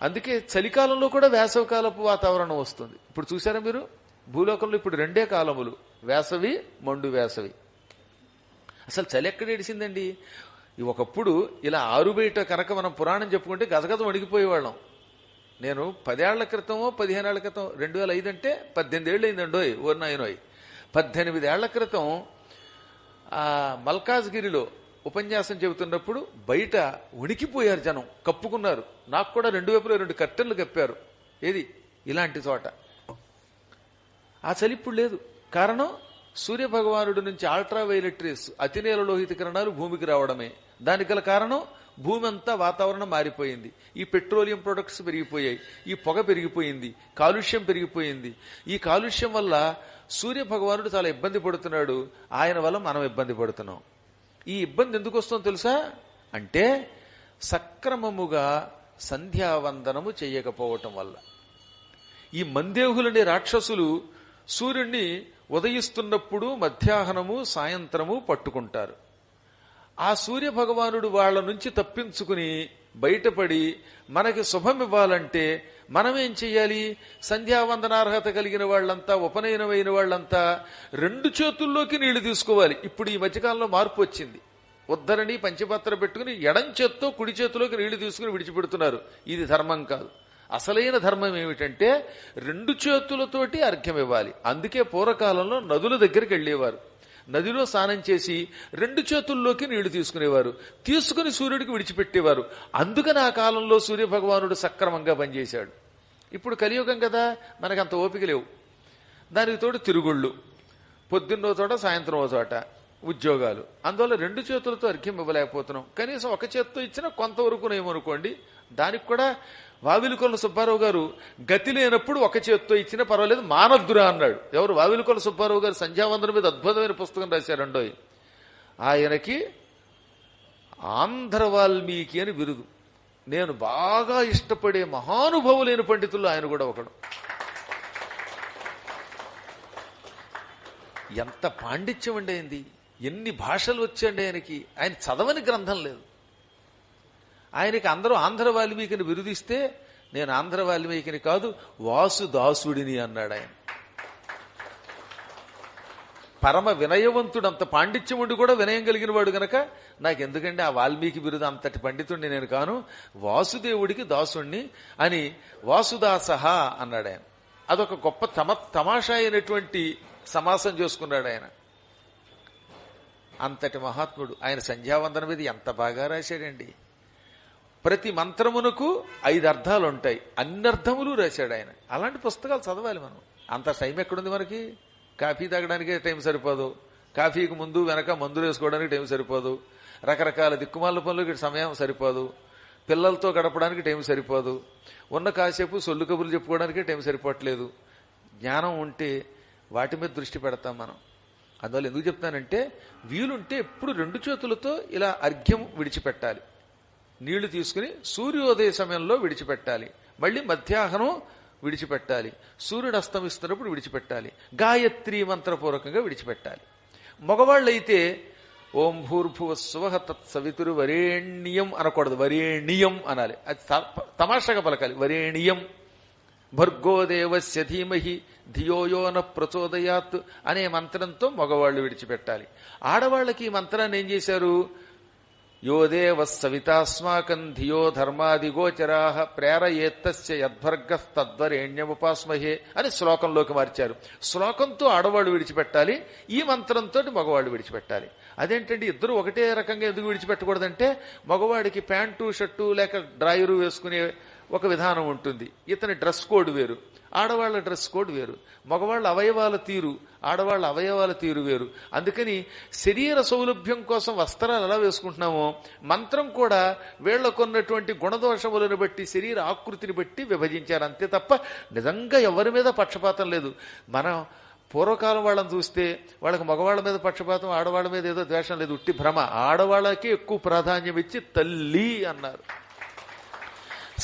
అందుకే చలికాలంలో కూడా వేసవికాలపు వాతావరణం వస్తుంది. ఇప్పుడు చూసారా మీరు, భూలోకంలో ఇప్పుడు 2 కాలములు, వేసవి, మండు వేసవి. అసలు చలి ఎక్కడ ఏడిసిందండి? ఒకప్పుడు ఇలా ఆరుబయట కనుక మనం పురాణం చెప్పుకుంటే గజగజ వణికిపోయేవాళ్ళం. నేను 10 ఏళ్ల క్రితమో 15 ఏళ్ల క్రితం, 2005 అంటే 18 ఏళ్ళు అయిందండోయ్, ఓర్నాయనోయ్. 18 ఏళ్ల క్రితం మల్కాజ్గిరిలో ఉపన్యాసం చెబుతున్నప్పుడు బయట వణికిపోయారు జనం, కప్పుకున్నారు. నాకు కూడా 2 వైపులో 2 కర్టెన్లు కప్పారు. ఏది? ఇలాంటి చోట. ఆ చలి ఇప్పుడు లేదు. కారణం సూర్యభగవానుడి నుంచి అల్ట్రావైలెట్ రేస్ అతినేల లోహిత కిరణాలు భూమికి రావడమే. దానికి గల కారణం భూమి అంతా వాతావరణం మారిపోయింది. ఈ పెట్రోలియం ప్రొడక్ట్స్ పెరిగిపోయాయి, ఈ పొగ పెరిగిపోయింది, కాలుష్యం పెరిగిపోయింది. ఈ కాలుష్యం వల్ల సూర్యభగవానుడు చాలా ఇబ్బంది పడుతున్నాడు. ఆయన వల్ల మనం ఇబ్బంది పడుతున్నాం. ఈ ఇబ్బంది ఎందుకు వస్తుందో తెలుసా? అంటే సక్రమముగా సంధ్యావందనము చేయకపోవటం వల్ల. ఈ మందేహులని రాక్షసులు సూర్యుడిని ఉదయిస్తున్నప్పుడు మధ్యాహ్నము సాయంత్రము పట్టుకుంటారు. ఆ సూర్య భగవానుడు వాళ్ళ నుంచి తప్పించుకుని బయటపడి మనకి శుభం ఇవ్వాలంటే మనమేం చెయ్యాలి? సంధ్యావందనార్హత కలిగిన వాళ్ళంతా, ఉపనయనమైన వాళ్ళంతా 2 చేతుల్లోకి నీళ్లు తీసుకోవాలి. ఇప్పుడు ఈ మధ్యకాలంలో మార్పు వచ్చింది. ఉద్ధరణి పంచపాత్ర పెట్టుకుని ఎడం చేత్తో కుడి చేతిలోకి నీళ్లు తీసుకుని విడిచిపెడుతున్నారు. ఇది ధర్మం కాదు. అసలైన ధర్మం ఏమిటంటే 2 చేతులతోటి అర్ఘ్యం ఇవ్వాలి. అందుకే పూర్వకాలంలో నదుల దగ్గరికి వెళ్లేవారు. నదిలో స్నానం చేసి 2 చేతుల్లోకి నీళ్లు తీసుకునేవారు. తీసుకుని సూర్యుడికి విడిచిపెట్టేవారు. అందుకని ఆ కాలంలో సూర్యభగవానుడు సక్రమంగా పనిచేశాడు. ఇప్పుడు కలియుగం కదా, మనకంత ఓపిక లేవు. దానికి తోడు తిరుగుళ్ళు, పొద్దున్నో చోట సాయంత్రం ఓ చోట ఉద్యోగాలు. అందువల్ల 2 చేతులతో అర్ఘ్యం ఇవ్వలేకపోతున్నాం. కనీసం ఒక చేత్తో ఇచ్చినా కొంతవరకు ఏమనుకోండి. దానికి కూడా వావిలికొండ సుబ్బారావు గారు గతి లేనప్పుడు ఒక చేత్తో ఇచ్చినా పర్వాలేదు, మానద్దురా అన్నాడు. ఎవరు? వావిలికొండ సుబ్బారావు గారు సంధ్యావందనం మీద అద్భుతమైన పుస్తకం రాశారండోయ్. ఆయనకి ఆంధ్ర వాల్మీకి అని బిరుదు. నేను బాగా ఇష్టపడే మహానుభావులైన పండితుల్లో ఆయన కూడా ఒకడు. ఎంత పాండిత్యం అండి అయింది, ఎన్ని భాషలు వచ్చండి ఆయనకి. ఆయన చదవని గ్రంథం లేదు. ఆయనకి అందరూ ఆంధ్ర వాల్మీకిని విరుదిస్తే నేను ఆంధ్ర వాల్మీకిని కాదు, వాసుదాసుడిని అన్నాడు ఆయన. పరమ వినయవంతుడు, అంత పాండిత్యం ఉండి కూడా వినయం కలిగిన వాడు గనక నాకెందుకండి ఆ వాల్మీకి బిరుదు, అంతటి పండితుడిని నేను కాను, వాసుదేవుడికి దాసుణ్ణి అని వాసుదాసహ అన్నాడు ఆయన. అదొక గొప్ప తమాషా అయినటువంటి సమాసం చేసుకున్నాడు ఆయన. అంతటి మహాత్ముడు ఆయన సంధ్యావందనం మీద ఎంత బాగా రాశాడండి. ప్రతి మంత్రమునకు 5 అర్థాలు ఉంటాయి. అన్ని అర్థములు రాశాడు ఆయన. అలాంటి పుస్తకాలు చదవాలి మనం. అంత టైం ఎక్కడుంది మనకి? కాఫీ తాగడానికే టైం సరిపోదు, కాఫీకి ముందు వెనక మందులు వేసుకోవడానికి టైం సరిపోదు, రకరకాల దిక్కుమాల పనులకి సమయం సరిపోదు, పిల్లలతో గడపడానికి టైం సరిపోదు, ఉన్న కాసేపు సొల్లు కబుర్లు చెప్పుకోవడానికే టైం సరిపోవట్లేదు. జ్ఞానం ఉంటే వాటి మీద దృష్టి పెడతాం మనం. అందువల్ల ఎందుకు చెప్తానంటే, వీలుంటే ఎప్పుడు 2 చేతులతో ఇలా అర్ఘ్యం విడిచిపెట్టాలి. నీళ్లు తీసుకుని సూర్యోదయ సమయంలో విడిచిపెట్టాలి, మళ్ళీ మధ్యాహ్నం విడిచిపెట్టాలి, సూర్యుడు అస్తమిస్తున్నప్పుడు విడిచిపెట్టాలి, గాయత్రీ మంత్రపూర్వకంగా విడిచిపెట్టాలి. మగవాళ్ళైతే ఓం భూర్భువస్సువః తత్సవితురు వరేణ్యం అనకూడదు, వరేణ్యం అనాలి. అది తమాషాగా పలకాలి. వరేణ్యం భర్గోదేవస్య ధీమహి ధియోయో న ప్రచోదయాత్ అనే మంత్రంతో మగవాళ్లు విడిచిపెట్టాలి. ఆడవాళ్లకి ఈ మంత్రాన్ని ఏం చేశారు? యో దేవ సవితాస్మాకం ధియో ధర్మాదిగోచరాః ప్రేరయేత్తస్య యద్భర్గస్తద్వరేణ్యముపాస్మహే అని శ్లోకంలోకి మార్చారు. శ్లోకంతో ఆడవాళ్లు విడిచిపెట్టాలి, ఈ మంత్రంతో మగవాళ్లు విడిచిపెట్టాలి. అదేంటండి, ఇద్దరు ఒకటే రకంగా ఎందుకు విడిచిపెట్టకూడదంటే, మగవాడికి ప్యాంటు షర్టు లేక డ్రాయరు వేసుకునే ఒక విధానం ఉంటుంది, ఇతని డ్రెస్ కోడ్ వేరు, ఆడవాళ్ల డ్రెస్ కోడ్ వేరు, మగవాళ్ల అవయవాల తీరు ఆడవాళ్ల అవయవాల తీరు వేరు. అందుకని శరీర సౌలభ్యం కోసం వస్త్రాలు ఎలా వేసుకుంటున్నామో, మంత్రం కూడా వీళ్లకున్నటువంటి గుణదోషములను బట్టి శరీర ఆకృతిని బట్టి విభజించారు. అంతే తప్ప నిజంగా ఎవరి మీద పక్షపాతం లేదు. మనం పూర్వకాలం వాళ్ళని చూస్తే వాళ్ళకి మగవాళ్ల మీద పక్షపాతం, ఆడవాళ్ల మీద ఏదో ద్వేషం లేదు, ఉట్టి భ్రమ. ఆడవాళ్ళకి ఎక్కువ ప్రాధాన్యం ఇచ్చి తల్లి అన్నారు.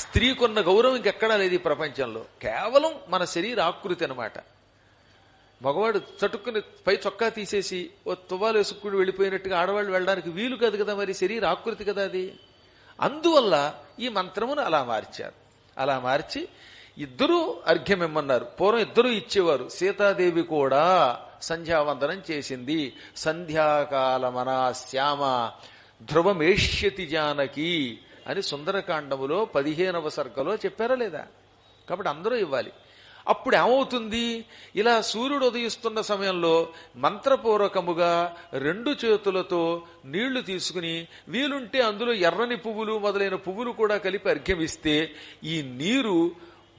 స్త్రీకున్న గౌరవం ఇంకెక్కడా లేదు ఈ ప్రపంచంలో, కేవలం మన శరీర ఆకృతి అన్నమాట. మగవాడు చటుక్కుని పై చొక్కా తీసేసి ఓ తువ్వాలు వేసుకుని వెళ్ళిపోయినట్టుగా ఆడవాళ్ళు వెళ్ళడానికి వీలు కాదు కదా, మరి శరీర ఆకృతి కదా అది. అందువల్ల ఈ మంత్రమును అలా మార్చారు. అలా మార్చి ఇద్దరూ అర్ఘ్యం ఇమ్మన్నారు. పూర్వం ఇద్దరూ ఇచ్చేవారు. సీతాదేవి కూడా సంధ్యావందనం చేసింది. సంధ్యాకాలమనా శ్యామ ధ్రువమేష్యతి జానకి అని సుందరకాండములో 15వ సర్గలో చెప్పారా లేదా? కాబట్టి అందరూ ఇవ్వాలి. అప్పుడు ఏమవుతుంది? ఇలా సూర్యుడు ఉదయిస్తున్న సమయంలో మంత్రపూర్వకముగా 2 చేతులతో నీళ్లు తీసుకుని, వీలుంటే అందులో ఎర్రని పువ్వులు మొదలైన పువ్వులు కూడా కలిపి అర్ఘ్యమిస్తే ఈ నీరు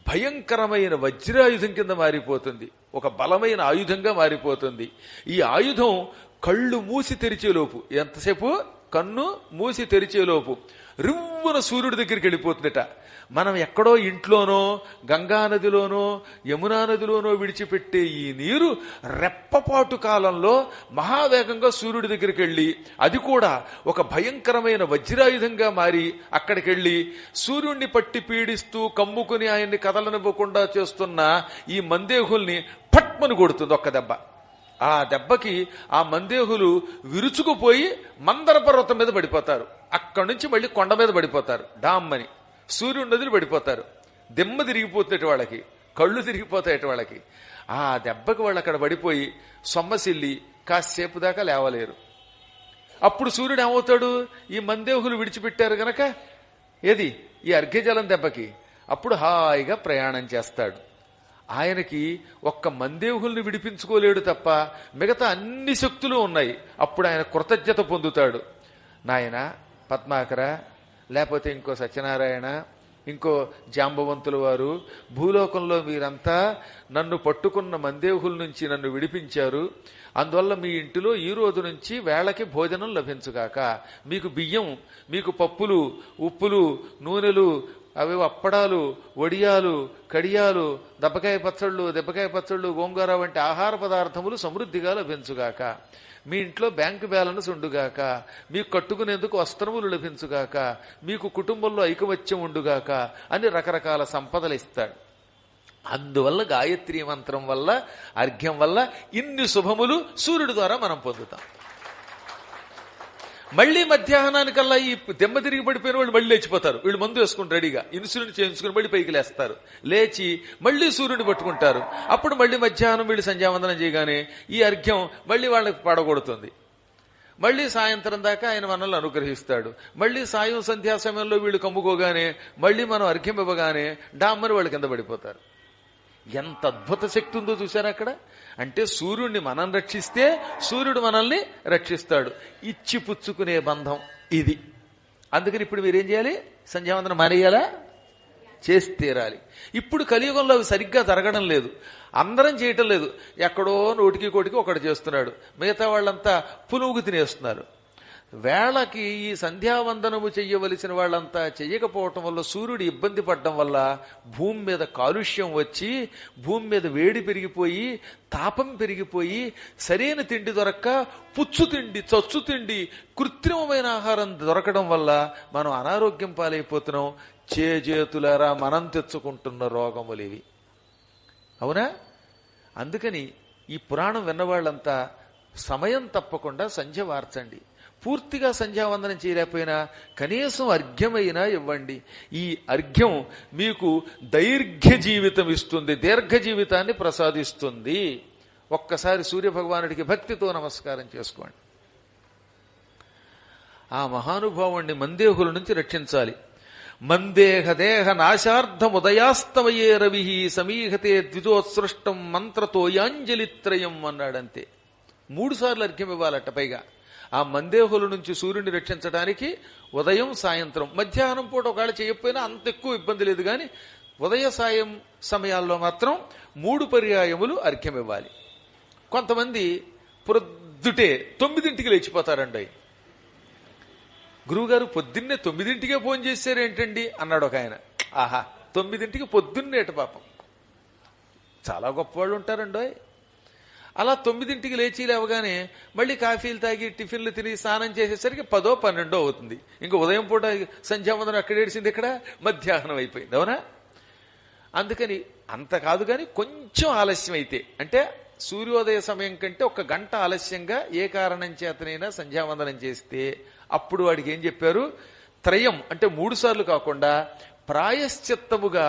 భయంకరమైన వజ్రాయుధం కింద మారిపోతుంది. ఒక బలమైన ఆయుధంగా మారిపోతుంది. ఈ ఆయుధం కళ్ళు మూసి తెరిచేలోపు, ఎంతసేపు కన్ను మూసి తెరిచేలోపు రివ్వున సూర్యుడి దగ్గరికి వెళ్ళిపోతుందట. మనం ఎక్కడో ఇంట్లోనో గంగా నదిలోనో యమునా నదిలోనో విడిచిపెట్టే ఈ నీరు రెప్పపాటు కాలంలో మహావేగంగా సూర్యుడి దగ్గరికి వెళ్ళి, అది కూడా ఒక భయంకరమైన వజ్రాయుధంగా మారి అక్కడికి వెళ్ళి సూర్యుడిని పట్టి పీడిస్తూ కమ్ముకుని ఆయన్ని కదలనివ్వకుండా చేస్తున్న ఈ మందేహుల్ని పట్మని కొడుతుంది ఒక్క దెబ్బ. ఆ దెబ్బకి ఆ మందేహులు విరుచుకుపోయి మందర పర్వతం మీద పడిపోతారు. అక్కడి నుంచి మళ్ళీ కొండ మీద పడిపోతారు. డామ్మని సూర్యుడి నదులు పడిపోతారు. దిమ్మ తిరిగిపోతున్నట్టు వాళ్ళకి, కళ్ళు తిరిగిపోతాయట వాళ్ళకి. ఆ దెబ్బకి వాళ్ళు అక్కడ పడిపోయి సొమ్మసిల్లి కాసేపు దాకా లేవలేరు. అప్పుడు సూర్యుడు ఏమవుతాడు? ఈ మందేహులు విడిచిపెట్టారు గనక ఏది ఈ అర్ఘ్యజలం దెబ్బకి అప్పుడు హాయిగా ప్రయాణం చేస్తాడు. ఆయనకి ఒక్క మందేహుల్ని విడిపించుకోలేడు తప్ప మిగతా అన్ని శక్తులు ఉన్నాయి. అప్పుడు ఆయన కృతజ్ఞత పొందుతాడు. నాయన పద్మాకర, లేకపోతే ఇంకో సత్యనారాయణ, ఇంకో జాంబవంతుల వారు, భూలోకంలో మీరంతా నన్ను పట్టుకున్న మందేహుల నుంచి నన్ను విడిపించారు. అందువల్ల మీ ఇంటిలో ఈ రోజు నుంచి వేళకి భోజనం లభించుగాక. మీకు బియ్యం, మీకు పప్పులు, ఉప్పులు, నూనెలు, అవి అప్పడాలు, వడియాలు, కడియాలు, దెబ్బకాయ పచ్చళ్ళు, గోంగూర వంటి ఆహార పదార్థములు సమృద్ధిగా లభించుగాక. మీ ఇంట్లో బ్యాంకు బ్యాలెన్స్ ఉండుగాక. మీకు కట్టుకునేందుకు వస్త్రములు లభించుగాక. మీకు కుటుంబంలో ఐకమత్యం ఉండుగాక అని రకరకాల సంపదలు ఇస్తాడు. అందువల్ల గాయత్రీ మంత్రం వల్ల, అర్ఘ్యం వల్ల ఇన్ని శుభములు సూర్యుడి ద్వారా మనం పొందుతాం. మళ్లీ మధ్యాహ్నానికల్లా ఈ దెమ్మ తిరిగి పడిపోయిన వాళ్ళు మళ్ళీ లేచిపోతారు. వీళ్ళు మందు వేసుకుని రెడీగా ఇన్సులిన్ చేయించుకుని మళ్ళీ పైకి లేస్తారు. లేచి మళ్లీ సూర్యుడిని పట్టుకుంటారు. అప్పుడు మళ్లీ మధ్యాహ్నం వీళ్ళు సంధ్యావందనం చేయగానే ఈ అర్ఘ్యం మళ్లీ వాళ్ళకి పడగొడుతుంది. మళ్లీ సాయంత్రం దాకా ఆయన మనల్ని అనుగ్రహిస్తాడు. మళ్లీ సాయం సంధ్యా సమయంలో వీళ్ళు కమ్ముకోగానే మళ్లీ మనం అర్ఘ్యం ఇవ్వగానే డామ్మని వాళ్ళు కింద పడిపోతారు. ఎంత అద్భుత శక్తి ఉందో చూశారు అక్కడ. అంటే సూర్యుడిని మనం రక్షిస్తే సూర్యుడు మనల్ని రక్షిస్తాడు. ఇచ్చి పుచ్చుకునే బంధం ఇది. అందుకని ఇప్పుడు మీరేం చేయాలి? సంధ్యావందనం మానేయాలా? చేసి తీరాలి. ఇప్పుడు కలియుగంలో అవి సరిగ్గా జరగడం లేదు. అందరం చేయటం లేదు. ఎక్కడో నోటికి కోటికి ఒకటి చేస్తున్నాడు. మిగతా వాళ్ళంతా పునుగు తినేస్తున్నారు. వేళకి ఈ సంధ్యావందనము చెయ్యవలసిన వాళ్ళంతా చెయ్యకపోవటం వల్ల సూర్యుడు ఇబ్బంది పడడం వల్ల భూమి మీద కాలుష్యం వచ్చి భూమి మీద వేడి పెరిగిపోయి తాపం పెరిగిపోయి సరైన తిండి దొరక్క పుచ్చు తిండి, చచ్చు తిండి, కృత్రిమమైన ఆహారం దొరకడం వల్ల మనం అనారోగ్యం పాలైపోతున్నాం. చేతులారా మనం తెచ్చుకుంటున్న రోగములివి. అవునా? అందుకని ఈ పురాణం విన్నవాళ్లంతా సమయం తప్పకుండా సంధ్య వార్చండి. పూర్తిగా సంధ్యావందనం చేయలేకపోయినా కనీసం అర్ఘ్యమైనా ఇవ్వండి. ఈ అర్ఘ్యం మీకు దైర్ఘ్య జీవితం ఇస్తుంది, దీర్ఘ జీవితాన్ని ప్రసాదిస్తుంది. ఒక్కసారి సూర్యభగవానుడికి భక్తితో నమస్కారం చేసుకోండి. ఆ మహానుభావుణ్ణి మందేహుల నుంచి రక్షించాలి. మందేహ దేహ నాశార్థముదయాస్తమయే రవి సమీహతే ద్విజోత్సృష్టం మంత్రతో యాంజలిత్రయం అన్నాడంతే. 3 సార్లు అర్ఘ్యం ఇవ్వాలట. పైగా ఆ మందేహుల నుంచి సూర్యుడిని రక్షించడానికి ఉదయం, సాయంత్రం, మధ్యాహ్నం పూట ఒకవేళ చేయకపోయినా అంత ఎక్కువ ఇబ్బంది లేదు. కానీ ఉదయ సాయం సమయాల్లో మాత్రం 3 పర్యాయములు అర్ఘ్యం ఇవ్వాలి. కొంతమంది ప్రొద్దుటే 9ంటికి లేచిపోతారండి. గురువుగారు పొద్దున్నే 9ంటికే ఫోన్ చేశారేంటండి అన్నాడు ఒక ఆయన. ఆహా, 9ంటికి పొద్దున్నేట పాపం. చాలా గొప్పవాళ్ళు ఉంటారండి. అలా 9ంటికి లేచి లేవగానే మళ్ళీ కాఫీలు తాగి టిఫిన్లు తిని స్నానం చేసేసరికి 10, 12 అవుతుంది. ఇంకా ఉదయం పూట సంధ్యావందనం అక్కడ ఏడిసింది, ఇక్కడ మధ్యాహ్నం అయిపోయింది. అవునా? అందుకని అంత కాదు కానీ కొంచెం ఆలస్యం అయితే, అంటే సూర్యోదయ సమయం కంటే 1 గంట ఆలస్యంగా ఏ కారణం చేతనైనా సంధ్యావందనం చేస్తే అప్పుడు వాడికి ఏం చెప్పారు? త్రయం అంటే 3 సార్లు కాకుండా ప్రాయశ్చిత్తముగా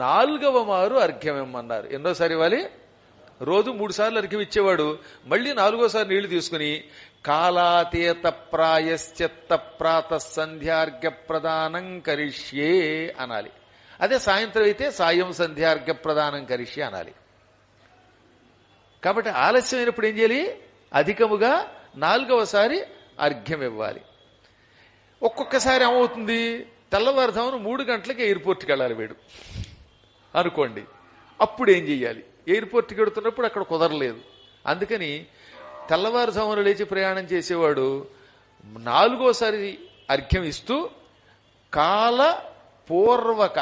4వ మారు అర్ఘ్యం ఇమ్మన్నారు. ఎన్నోసారి ఇవ్వాలి? రోజు 3 సార్లు అర్ఘ్యం ఇచ్చేవాడు మళ్ళీ 4వసారి నీళ్లు తీసుకుని కాలాతీత ప్రాయశ్చిత్త ప్రాత సంధ్యార్ఘ్య ప్రదానం కరిష్యే అనాలి. అదే సాయంత్రం అయితే సాయం సంధ్యార్ఘ్య ప్రదానం కరిష్యే అనాలి. కాబట్టి ఆలస్యమైనప్పుడు ఏం చేయాలి? అధికముగా 4వసారి అర్ఘ్యం ఇవ్వాలి. ఒక్కొక్కసారి ఏమవుతుంది? తెల్లవారుజామున 3 గంటలకి ఎయిర్పోర్ట్కి వెళ్ళాలి వీడు అనుకోండి. అప్పుడు ఏం చెయ్యాలి? ఎయిర్పోర్ట్కి వెడుతున్నప్పుడు అక్కడ కుదరలేదు. అందుకని తెల్లవారుజామున లేచి ప్రయాణం చేసేవాడు 4వసారి అర్ఘ్యం ఇస్తూ కాలపూర్వక,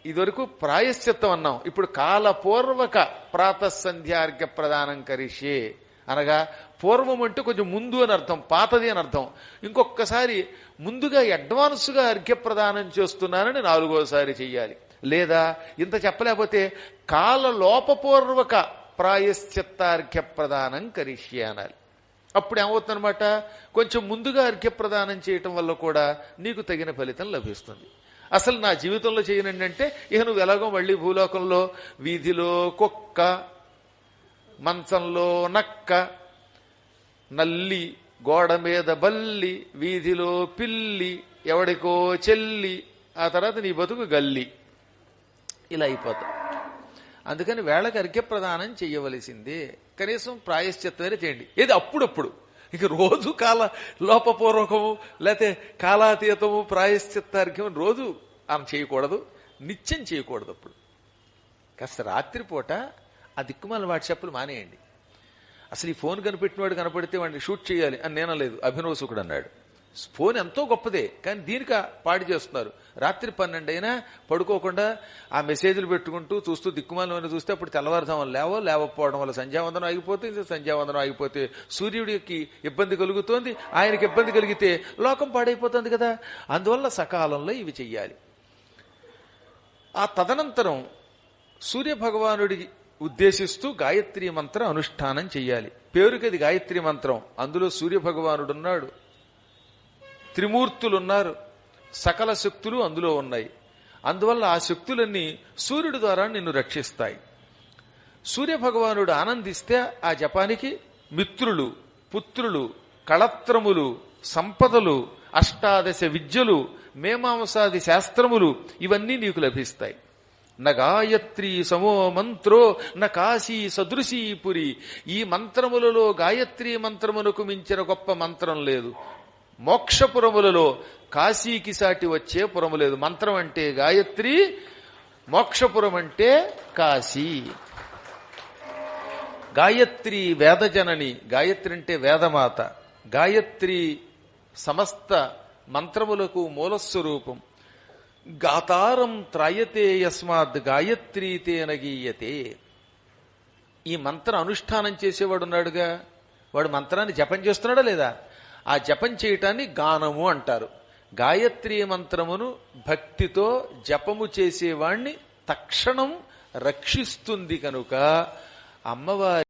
ఇదివరకు ప్రాయశ్చిత్తం అన్నాం, ఇప్పుడు కాలపూర్వక ప్రాతఃసంధ్యార్ఘ్య ప్రదానం కరిష్యే అనగా పూర్వం అంటే కొంచెం ముందు అని అర్థం, పాతది అని అర్థం. ఇంకొకసారి ముందుగా అడ్వాన్స్గా అర్ఘ్య ప్రదానం చేస్తున్నానని 4వసారి చెయ్యాలి. లేదా ఇంత చెప్పలేకపోతే కాలలోపపూర్వక ప్రాయశ్చిత్తార్ఘ్య ప్రదానం కరిష్యే అనాలి. అప్పుడు ఏమవుతుందన్నమాట, కొంచెం ముందుగా అర్ఘ్య ప్రదానం చేయటం వల్ల కూడా నీకు తగిన ఫలితం లభిస్తుంది. అసలు నా జీవితంలో చేయనండి అంటే ఇక నువ్వు ఎలాగో మళ్ళీ భూలోకంలో వీధిలో కుక్క, మంచంలో నక్క, నల్లి, గోడ మీద బల్లి, వీధిలో పిల్లి, ఎవడికో చెల్లి, ఆ తర్వాత నీ బతుకు గల్లి, ఇలా అయిపోతాం. అందుకని వేళకి అర్ఘ్య ప్రదానం చెయ్యవలసిందే. కనీసం ప్రాయశ్చిత్తమే చేయండి. ఏది అప్పుడప్పుడు, ఇక రోజు కాల లోపపూర్వకము లేకపోతే కాలాతీతము ప్రాయశ్చిత్తార్ఘ్యం రోజు ఆమె చేయకూడదు, నిత్యం చేయకూడదు. అప్పుడు కాస్త రాత్రిపూట ఆ దిక్కుమాల వాట్సాప్లు మానేయండి. అసలు ఈ ఫోన్ కనిపెట్టినవాడు కనపడితే వాడిని షూట్ చేయాలి అని నేనలేదు, అభినవ సుకుడు అన్నాడు. ఫోన్ ఎంతో గొప్పదే, కానీ దీనికి పాడు చేస్తున్నారు. రాత్రి 12 అయినా పడుకోకుండా ఆ మెసేజ్లు పెట్టుకుంటూ చూస్తూ దిక్కుమాలని చూస్తే అప్పుడు తెల్లవారుజామున లేవకపోవడం వల్ల సంధ్యావందనం ఆగిపోతుంది. సంధ్యావందనం ఆగిపోతే సూర్యుడికి ఇబ్బంది కలుగుతోంది, ఆయనకి ఇబ్బంది కలిగితే లోకం పాడైపోతుంది కదా. అందువల్ల సకాలంలో ఇవి చెయ్యాలి. ఆ తదనంతరం సూర్య భగవానుడికి ఉద్దేశిస్తూ గాయత్రీ మంత్ర అనుష్ఠానం చెయ్యాలి. పేరుకది గాయత్రీ మంత్రం. అందులో సూర్య భగవానుడున్నాడు, త్రిమూర్తులున్నారు, సకల శక్తులు అందులో ఉన్నాయి. అందువల్ల ఆ శక్తులన్నీ సూర్యుడి ద్వారా నిన్ను రక్షిస్తాయి. సూర్య భగవానుడు ఆనందిస్తే ఆ జపానికి మిత్రులు, పుత్రులు, కళత్రములు, సంపదలు, అష్టాదశ విద్యలు, మేమాంసాది శాస్త్రములు ఇవన్నీ నీకు లభిస్తాయి. న గాయత్రీ సమో మంత్రో న కాశీ సదృశీ పురి. ఈ మంత్రములలో గాయత్రీ మంత్రమునకు మించిన గొప్ప మంత్రం లేదు. మోక్షపురములలో కాశీకి సాటి వచ్చే పురము లేదు. మంత్రం అంటే గాయత్రి, మోక్షపురం అంటే కాశీ. గాయత్రి వేదజనని, గాయత్రి అంటే వేదమాత. గాయత్రి సమస్త మంత్రములకు మూలస్వరూపం. గాతారం త్రాయతే యస్మాత్ గాయత్రీతేన గీయతే. ఈ మంత్ర అనుష్ఠానం చేసేవాడు ఉన్నాడుగా, వాడు మంత్రాన్ని జపం చేస్తున్నాడా లేదా? ఆ జపం చేయటాన్ని గానము అంటారు. గాయత్రీ మంత్రమును భక్తితో జపము చేసేవాణ్ణి తక్షణం రక్షిస్తుంది కనుక అమ్మవారి